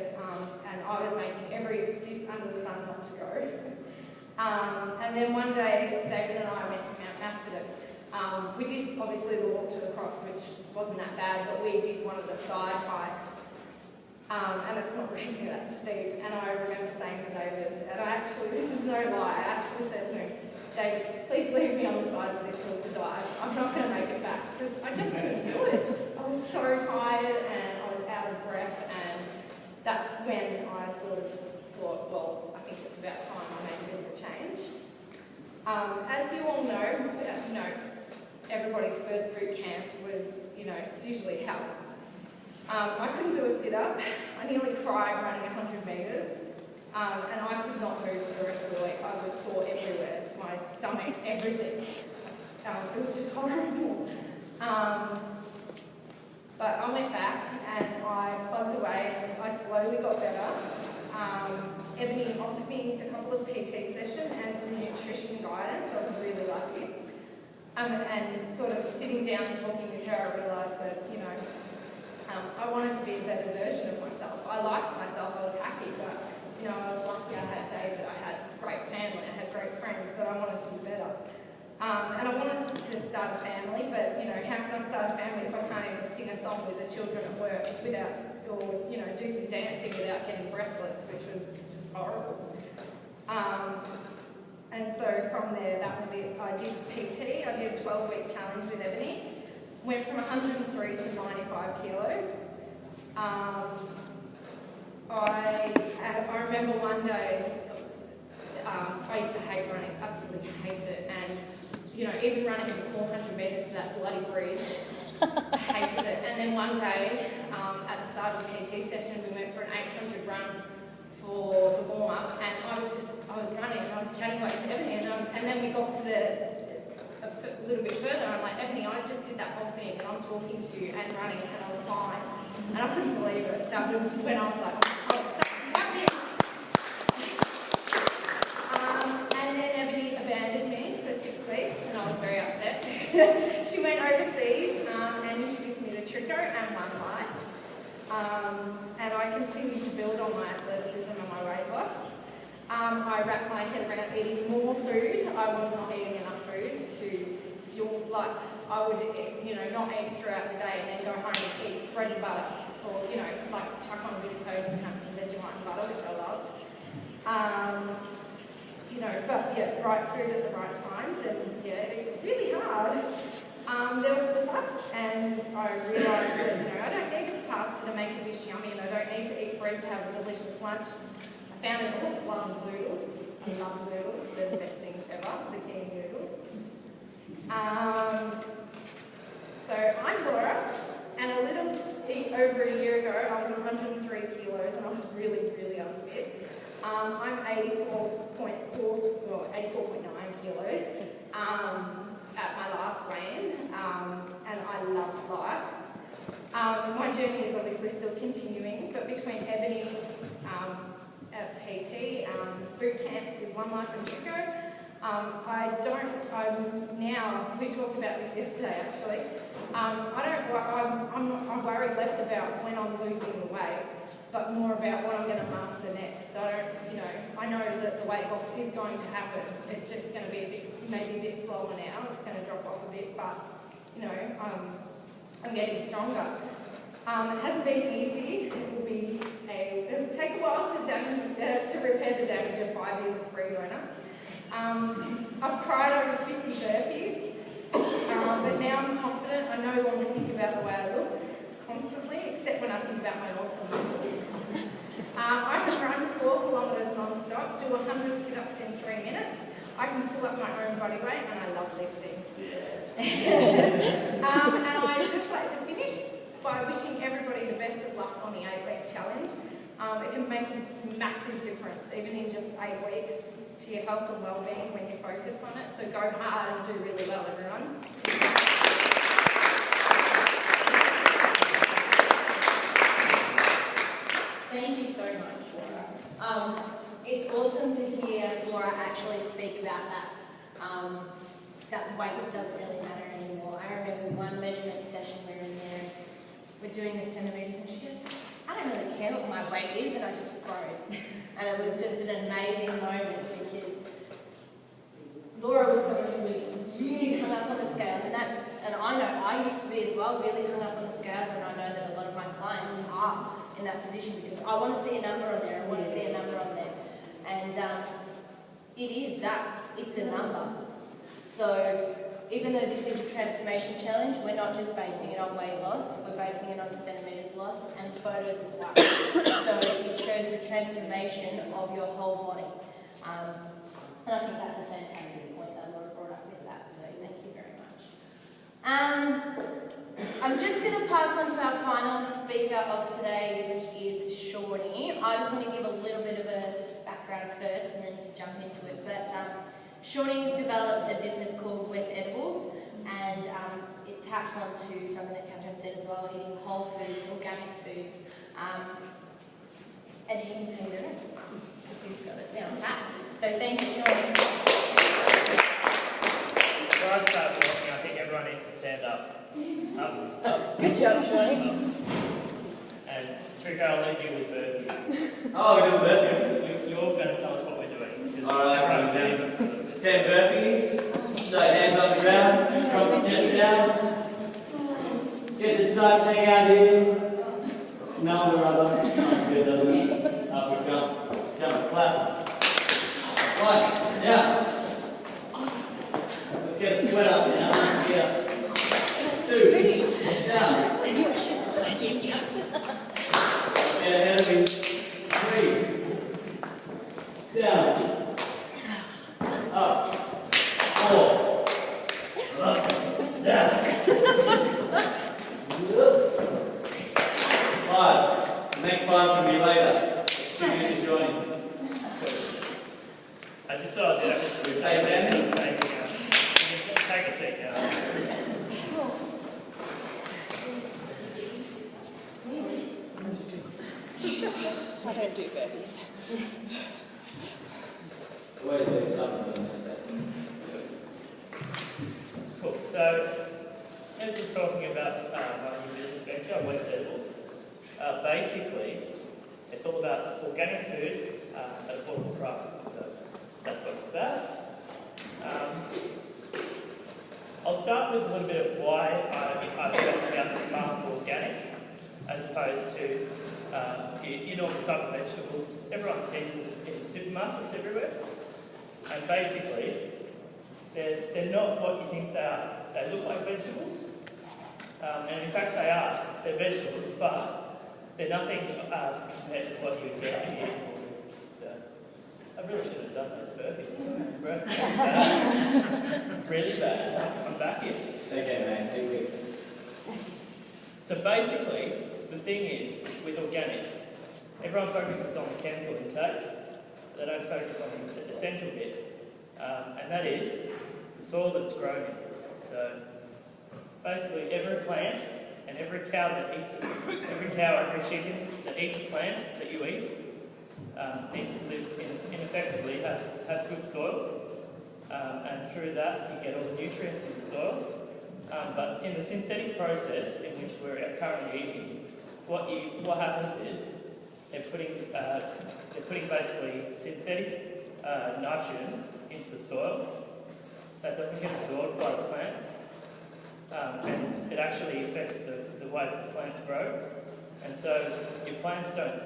and I was making every excuse under the sun not to go. And then one day, David and I went to Mount Macedon. We did obviously the walk to the cross, which wasn't that bad, but we did one of the side hikes. And it's not really that steep. And I remember saying to David, and this is no lie, I actually said to him, David, please leave me on the side of this hill to die. I'm not going to make it back, because I just couldn't do it. I was so tired and I was out of breath, and that's when I sort of thought, well, I think it's about time I made a bit of a change. As you all know, everybody's first boot camp was, it's usually hell. I couldn't do a sit-up. I nearly cried running 100 metres, and I could not move for the rest of the week. I was sore everywhere, my stomach, everything. It was just horrible. But I went back and I plugged away and I slowly got better. Ebony offered me a couple of PT sessions and some nutrition guidance. I was really lucky. And sort of sitting down and talking with her, I realised that, I wanted to be a better version of myself. I liked myself, I was happy, but, I was lucky I had David, I had great family, I had great friends, but I wanted to be better. And I wanted to start a family, but, how can I start a family if I can't even sing a song with the children at work or do some dancing without getting breathless, which was just horrible. And so from there, that was it. I did PT, I did a 12-week challenge with Ebony, went from 103 to 95 kilos. I remember one day, I used to hate running, absolutely hate it, and even running the 400 metres to that bloody breeze, I hated it. And then one day, at the start of the PT session, we went for an 800 run for the warm-up, and I was running, and I was chatting away to Ebony, and then we got to a little bit further, and I'm like, Ebony, I just did that whole thing, and I'm talking to you and running, and I was fine. And I couldn't believe it. That was when I was like, oh, stop happening. And then Ebony abandoned me for 6 weeks, and I was very upset. She went overseas and introduced me to Trico and One Life. And I continued to build on my athleticism and my weight loss. I wrapped my head around eating more food. I was not eating enough food to fuel, I would, not eat throughout the day and then go home and eat bread and butter, or, chuck on a bit of toast and have some Vegemite and butter, which I loved. But yeah, right food at the right times, and yeah, it's really hard. There were slip-ups, and I realised that, I don't need pasta to make a dish yummy, and I don't need to eat bread to have a delicious lunch. I found an awesome love of zoodles. I love zoodles, they're the best thing ever, zucchini noodles. So I'm Laura, and a little bit over a year ago, I was 103 kilos, and I was really, really unfit. I'm 84.9 kilos at my last weigh-in, and I love life. My journey is obviously still continuing, but between Ebony at PT, boot camps with One Life and Trico, we talked about this yesterday actually, I worry less about when I'm losing the weight, but more about what I'm going to master next. So I know that the weight loss is going to happen. It's just going to be maybe a bit slower now. It's going to drop off a bit, but I'm getting stronger. It hasn't been easy. It'll take a while to repair the damage of 5 years of free donuts. I've cried over 50 burpees, but now I'm confident. I no longer think about the way I look constantly, except when I think about my awesome muscles. I can run 4 kilometres non-stop, do 100 sit-ups in 3 minutes. I can pull up my own body weight, and I love lifting. Yes. And I'd just like to finish by wishing everybody the best of luck on the 8-week challenge. It can make a massive difference, even in just 8 weeks, to your health and well-being when you focus on it. So go hard and do really well, everyone. Thank you so much, Laura. It's awesome to hear Laura actually speak about that weight doesn't really matter anymore. I remember one measurement session we were in there, we're doing the centimetres, and she goes, I don't really care what my weight is, and I just froze. And it was just an amazing moment because Laura was someone who was really hung up on the scales, and I know I used to be as well, really hung up on the scales, and I know that a lot of my clients are in that position because I want to see a number on there, I want to see a number on there. And it is that, it's a number. So even though this is a transformation challenge, we're not just basing it on weight loss, we're basing it on centimetres loss and photos as well. So it shows the transformation of your whole body. And I think that's a fantastic point that Laura brought up with that, so thank you very much. I'm just going to pass on to our final speaker of today, which is Shawnee. I just want to give a little bit of a background first and then jump into it. But Shawnee's developed a business called West Edibles, and it taps onto something that Kathryn said as well, eating whole foods, organic foods, and he can tell you the rest, because he's got it down pat. So thank you, Shawnee. Before I start talking, I think everyone needs to stand up. Good job, Shawnee. And Trico, I'll leave you with burpees. Oh, we're doing burpees. You're going to tell us what we're doing. Alright, 10 burpees. So hands on the ground, drop the chest down. Get the tight tank out here. Smell the rubber. Good, doesn't it? Upward jump. Jump, clap. 1, down. Let's get a sweat up now. Let's get up. 2, down. Get ahead of me. 3, down. Up. 4. Up. Down. 5. The next 5 can be later. Student is joining. I just thought I'd do that. We say Sam. Take a seat now. I don't do burpees. Always leave something. Cool. So, I'm just talking about my new business venture, West Edibles. Basically, it's all about organic food at affordable prices. So that's what it's about. I'll start with a little bit of why I've talked about this market of organic, as opposed to you know, the type of vegetables everyone sees in the supermarkets everywhere. And basically, they're not what you think they are. They look like vegetables, and in fact they are. They're vegetables, but they're nothing compared to what you would get in here. So I really should have done those burpees. Really bad. I'm back here. Okay, man. So basically, the thing is, with organics, everyone focuses on the chemical intake, but they don't focus on the essential bit, and that is the soil that's grown in. So basically, every plant and every cow that eats it, every cow, every chicken that eats a plant that you eat, needs to live in effectively have good soil, and through that you get all the nutrients in the soil. But in the synthetic process in which we're currently eating, what happens is they're putting basically synthetic nitrogen into the soil that doesn't get absorbed by the plants, and it actually affects the way that the plants grow. And so your plants don't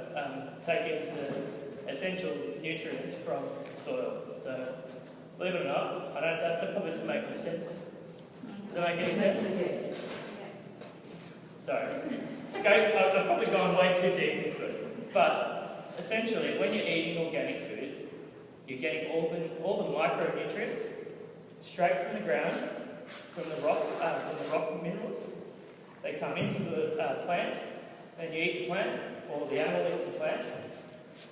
take in the essential nutrients from the soil. So believe it or not, that probably doesn't make any sense. Does that make any sense? Sorry. Okay, I've probably gone way too deep into it. But essentially, when you're eating organic food, you're getting all the micronutrients straight from the ground, from the rock minerals. They come into the plant, then you eat the plant, or the animal eats the plant,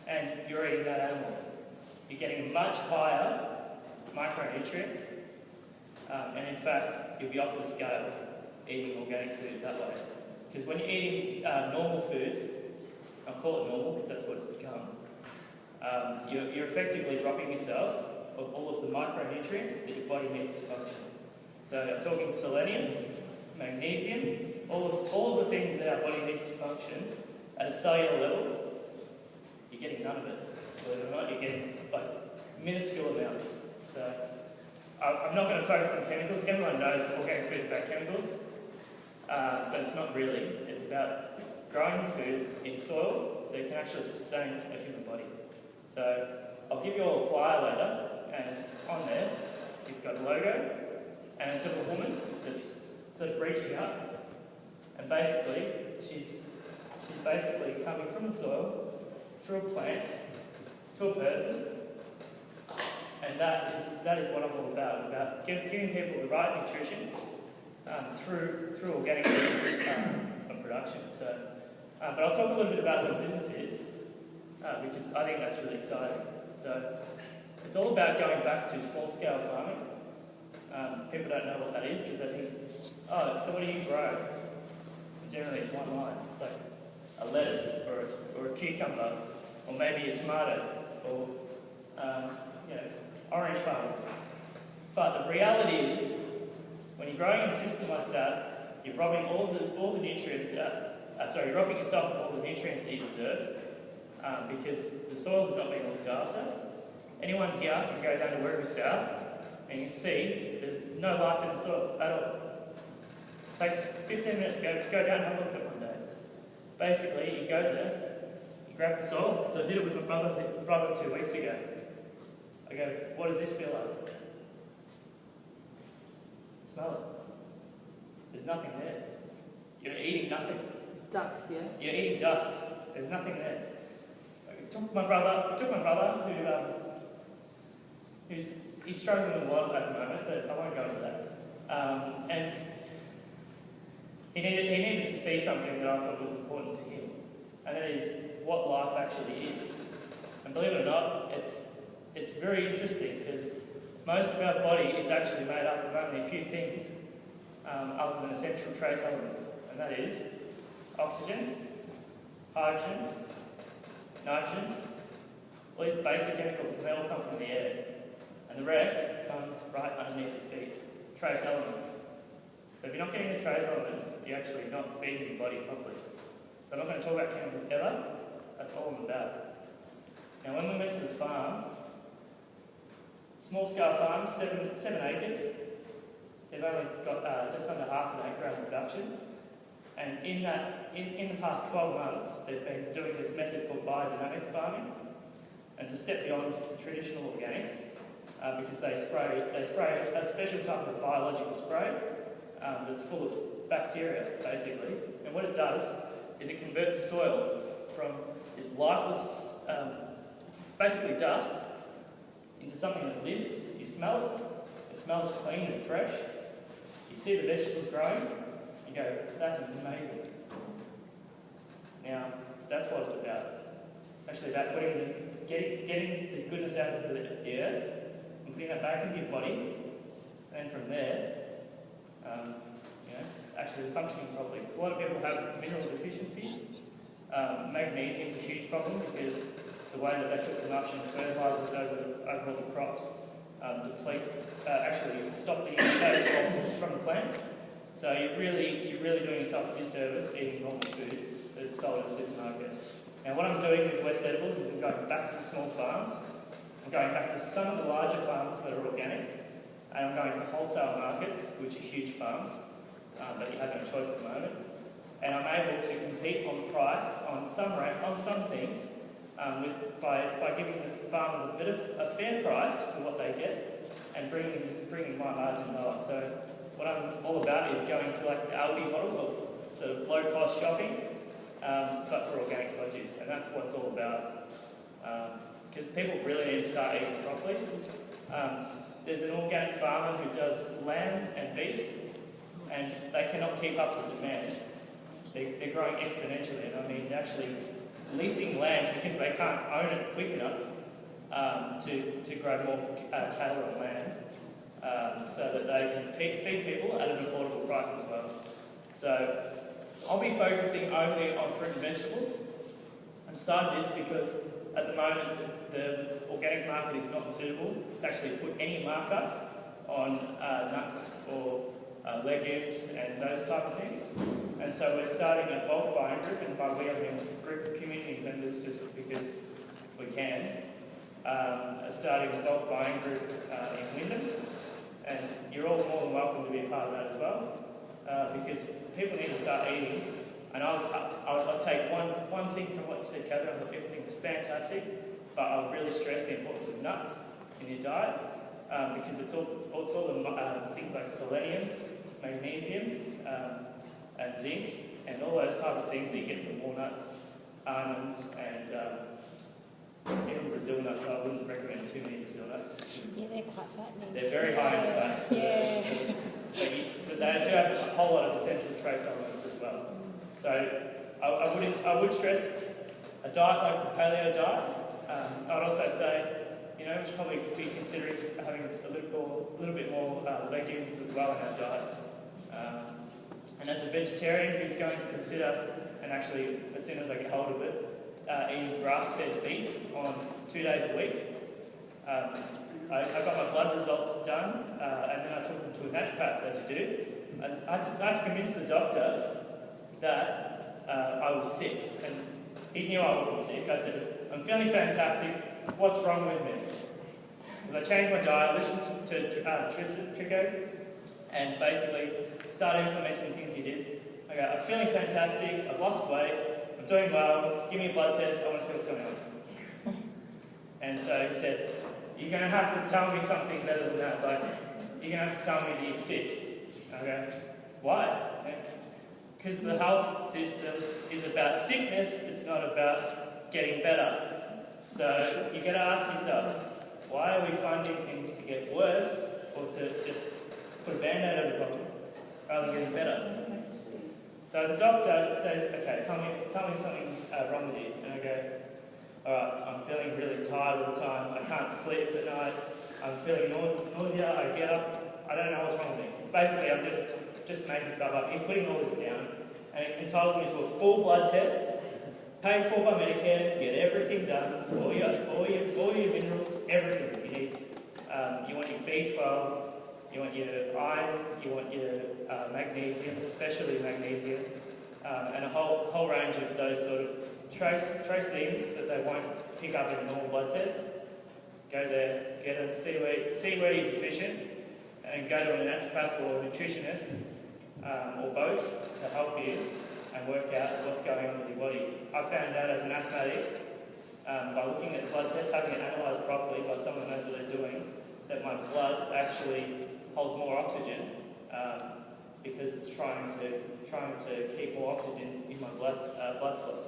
and you're eating that animal. You're getting much higher micronutrients, and in fact, you'll be off the scale eating organic food that way. Because when you're eating normal food, I'll call it normal because that's what it's become, you're effectively robbing yourself of all of the micronutrients that your body needs to function. So I'm talking selenium, magnesium, all of the things that our body needs to function at a cellular level, you're getting none of it. Believe it or not, you're getting like minuscule amounts. So I'm not going to focus on chemicals. Everyone knows organic food is about chemicals, but it's not really. It's about growing food in soil that can actually sustain a human body. So I'll give you all a flyer later, and on there you've got a logo, and it's of a woman that's sort of reaching up, and basically she's basically coming from the soil through a plant to a person, and that is what I'm all about giving people the right nutrition through organic production. So, but I'll talk a little bit about what a business is, because I think that's really exciting. So it's all about going back to small-scale farming. People don't know what that is because they think, oh, so what do you grow? And generally it's one line. It's like a lettuce or a cucumber, or maybe a tomato, or orange farmers. But the reality is, when you're growing in a system like that, you're robbing all the nutrients out. You're robbing yourself of all the nutrients that you deserve, because the soil is not being looked after. Anyone here can go down to Werribee South, and you can see there's no life in the soil at all. It takes 15 minutes to go down and have a look at it one day. Basically, you go there, you grab the soil. So I did it with my brother 2 weeks ago. I go, what does this feel like? Smell it. There's nothing there. You're eating nothing. It's dust, yeah? You're eating dust. There's nothing there. I took my brother he's struggling with a lot at the moment, but I won't go into that. And he needed to see something that I thought was important to him, and that is what life actually is. And believe it or not, it's very interesting because most of our body is actually made up of only a few things other than essential trace elements, and that is oxygen, hydrogen, nitrogen, all these basic chemicals, and they all come from the air. And the rest comes right underneath your feet, trace elements. So if you're not getting the trace elements, you're actually not feeding your body properly. So I'm not going to talk about chemicals ever, that's all I'm about. Now when we went to the farm, small scale farm, 7 acres, they've only got just under half an acre under production. And in the past 12 months, they've been doing this method called biodynamic farming, and to step beyond traditional organics, because they spray a special type of biological spray that's full of bacteria, basically. And what it does is it converts soil from this lifeless, basically dust, into something that lives. You smell it, it smells clean and fresh. You see the vegetables growing, you go, that's amazing. Now, that's what it's about. Actually about getting the goodness out of the earth and putting that back into your body, and then from there, actually functioning properly. A lot of people have mineral deficiencies. Magnesium is a huge problem because the way that they put the nitrogen fertilisers over all the crops actually stop the intake from the plant. So you're really doing yourself a disservice eating normal food that's sold at a supermarket. Now what I'm doing with West Edibles is I'm going back to the small farms, I'm going back to some of the larger farms that are organic, and I'm going to wholesale markets, which are huge farms, but you have no choice at the moment. And I'm able to compete on price on some things by giving the farmers a fair price for what they get and bringing my margin lower. So what I'm all about is going to like the Aldi model of sort of low-cost shopping, but for organic produce, and that's what it's all about. Because people really need to start eating properly. There's an organic farmer who does lamb and beef, and they cannot keep up with demand. They're growing exponentially, and I mean actually leasing land because they can't own it quick enough to grow more cattle on land, so that they can feed people at an affordable price as well. So I'll be focusing only on fruit and vegetables. I decided this because at the moment the organic market is not suitable to actually put any markup on nuts or legumes and those type of things. And so we're starting a bulk buying group, and by we I mean group of community members just because we can. Starting a bulk buying group in Wyndham, and you're all more than welcome to be a part of that as well, because people need to start eating. And I'll take one thing from what you said, Kathryn. I thought everything's fantastic, but I'll really stress the importance of nuts in your diet, because it's all the things like selenium, magnesium, and zinc, and all those type of things that you get from walnuts, almonds, and even Brazil nuts. I wouldn't recommend too many Brazil nuts. Yeah, they're quite fattening. They're very high in fat. Yeah. But they do have a whole lot of essential trace elements as well. So I would stress a diet like the paleo diet. I'd also say, we should probably be considering having a little bit more legumes as well in our diet. And as a vegetarian who's going to consider, and actually as soon as I get hold of it, eating grass-fed beef on 2 days a week. I got my blood results done, and then I took them to a naturopath, as you do. And I had to convince the doctor that I was sick, and he knew I wasn't sick. I said, I'm feeling fantastic, what's wrong with me? Because I changed my diet, listened to Trico, and basically started implementing things he did. I go, I'm feeling fantastic, I've lost weight, I'm doing well, give me a blood test, I want to see what's going on. And so he said, you're going to have to tell me something better than that, like, you're going to have to tell me that you're sick. I go, why? Because the health system is about sickness, it's not about getting better. So you've got to ask yourself, why are we funding things to get worse, or to just put a band-aid over the problem, rather than getting better? So the doctor says, okay, tell me something wrong with you. And I go, all right, I'm feeling really tired all the time. I can't sleep at night. I'm feeling nausea. I get up. I don't know what's wrong with me. Basically, I'm just making stuff up. He's putting all this down, and it entitles me to a full blood test, paid for by Medicare, get everything done, all your minerals, everything you need. You want your B12. You want your iron, you want your magnesium, especially magnesium, and a whole range of those sort of trace things that they won't pick up in a normal blood test. Go there, get them, see where you're deficient, and go to a naturopath or a nutritionist, or both, to help you and work out what's going on with your body. I found out as an asthmatic, by looking at the blood test, having it analysed properly by someone who knows what they're doing, that my blood actually holds more oxygen, because it's trying to keep more oxygen in my blood flow.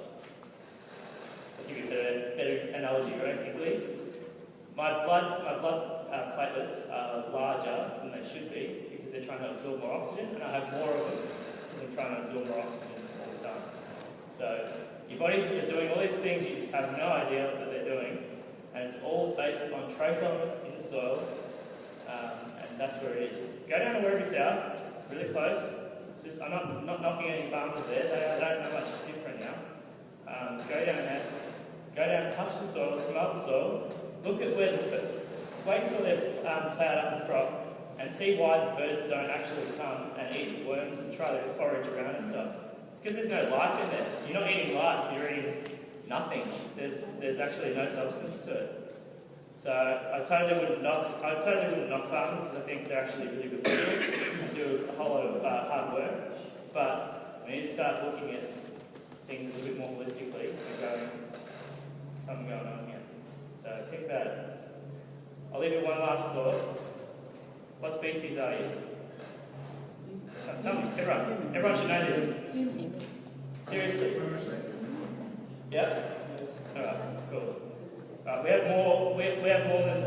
I'll give you a better analogy. Basically, my blood platelets are larger than they should be because they're trying to absorb more oxygen, and I have more of them because I'm trying to absorb more oxygen all the time. So your bodies are doing all these things you just have no idea that they're doing, and it's all based on trace elements in the soil. And that's where it is. Go down to Werribee South, it's really close. I'm not knocking any farmers there, they don't know much different now. Go down, touch the soil, smell the soil, look at wait until they've ploughed up the crop, and see why the birds don't actually come and eat the worms and try to forage around and stuff. Because there's no life in there. You're not eating life, you're eating nothing. There's actually no substance to it. So I totally wouldn't knock farmers, because I think they're actually really good people and do a whole lot of hard work. But we need to start looking at things a little bit more holistically and going, something going on here. So think about it. I'll leave you one last thought. What species are you? Tell me, everyone should know this. Seriously. Yeah? Alright, cool. We have more than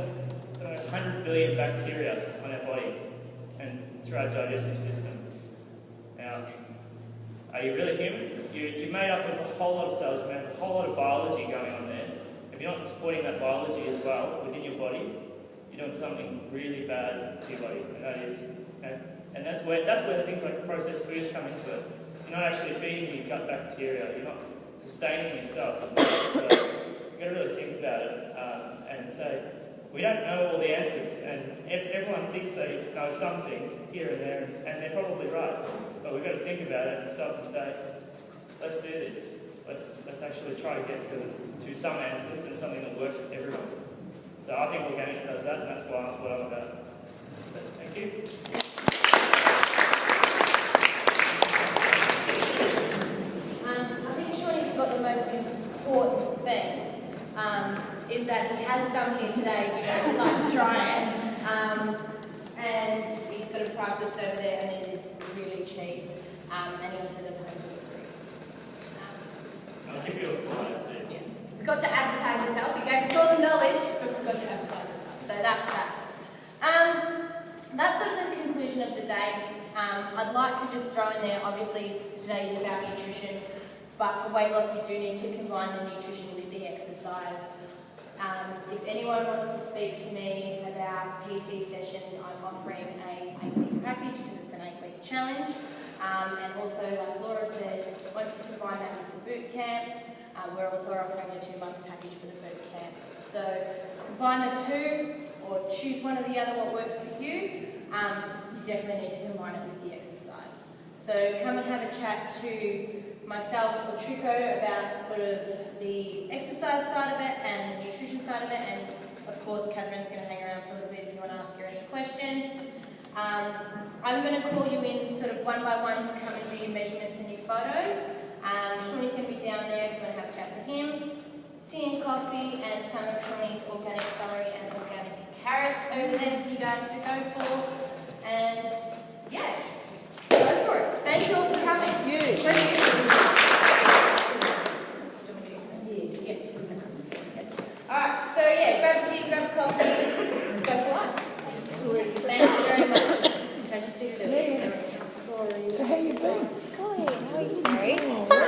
100 billion bacteria on our body and through our digestive system. Now, are you really human? You're made up of a whole lot of cells, you have a whole lot of biology going on there. If you're not supporting that biology as well within your body, you're doing something really bad to your body. And that is, and that's where the things like processed foods come into it. You're not actually feeding your gut bacteria. You're not sustaining yourself as well. So you've got to really think about it and say, we don't know all the answers, and everyone thinks they know something here and there, and they're probably right. But we've got to think about it and stop and say, let's do this. Let's actually try to get to some answers and something that works for everyone. So I think organics does that, and that's what I'm about. But thank you. I think Shaun forgot the most important thing, is that he has some here today if you guys would like to try it. And he's got a price list over there, and it is really cheap. And he also does home deliveries. I'll give you a flyer too. Yeah. Forgot to advertise himself. He gave us all the knowledge, but forgot to advertise himself. So that's that. That's sort of the conclusion of the day. I'd like to just throw in there, obviously today is about nutrition, but for weight loss we do need to combine the nutrition with the exercise. If anyone wants to speak to me about PT sessions, I'm offering a 8-week package because it's an 8-week challenge. And also, like Laura said, once you combine that with the boot camps, we're also offering a 2-month package for the boot camps. So combine the two, or choose one or the other, what works for you. You definitely need to combine it with the exercise. So come and have a chat to myself or Trico about sort of the exercise side of it and the nutrition side of it, and of course Kathryn's going to hang around for a little bit if you want to ask her any questions. I'm going to call you in sort of one by one to come and do your measurements and your photos. Shaun's going to be down there if you want to have a chat to him. Tea and coffee and some of Shaun's organic celery and organic carrots over there for you guys to go for. And yeah, go for it. Thank you all for coming. Thank you. Alright, so yeah, grab a tea, grab a coffee, go for life. Thank you very much. No, just too silly. Sorry. So how you been? Good. How are you? Sorry.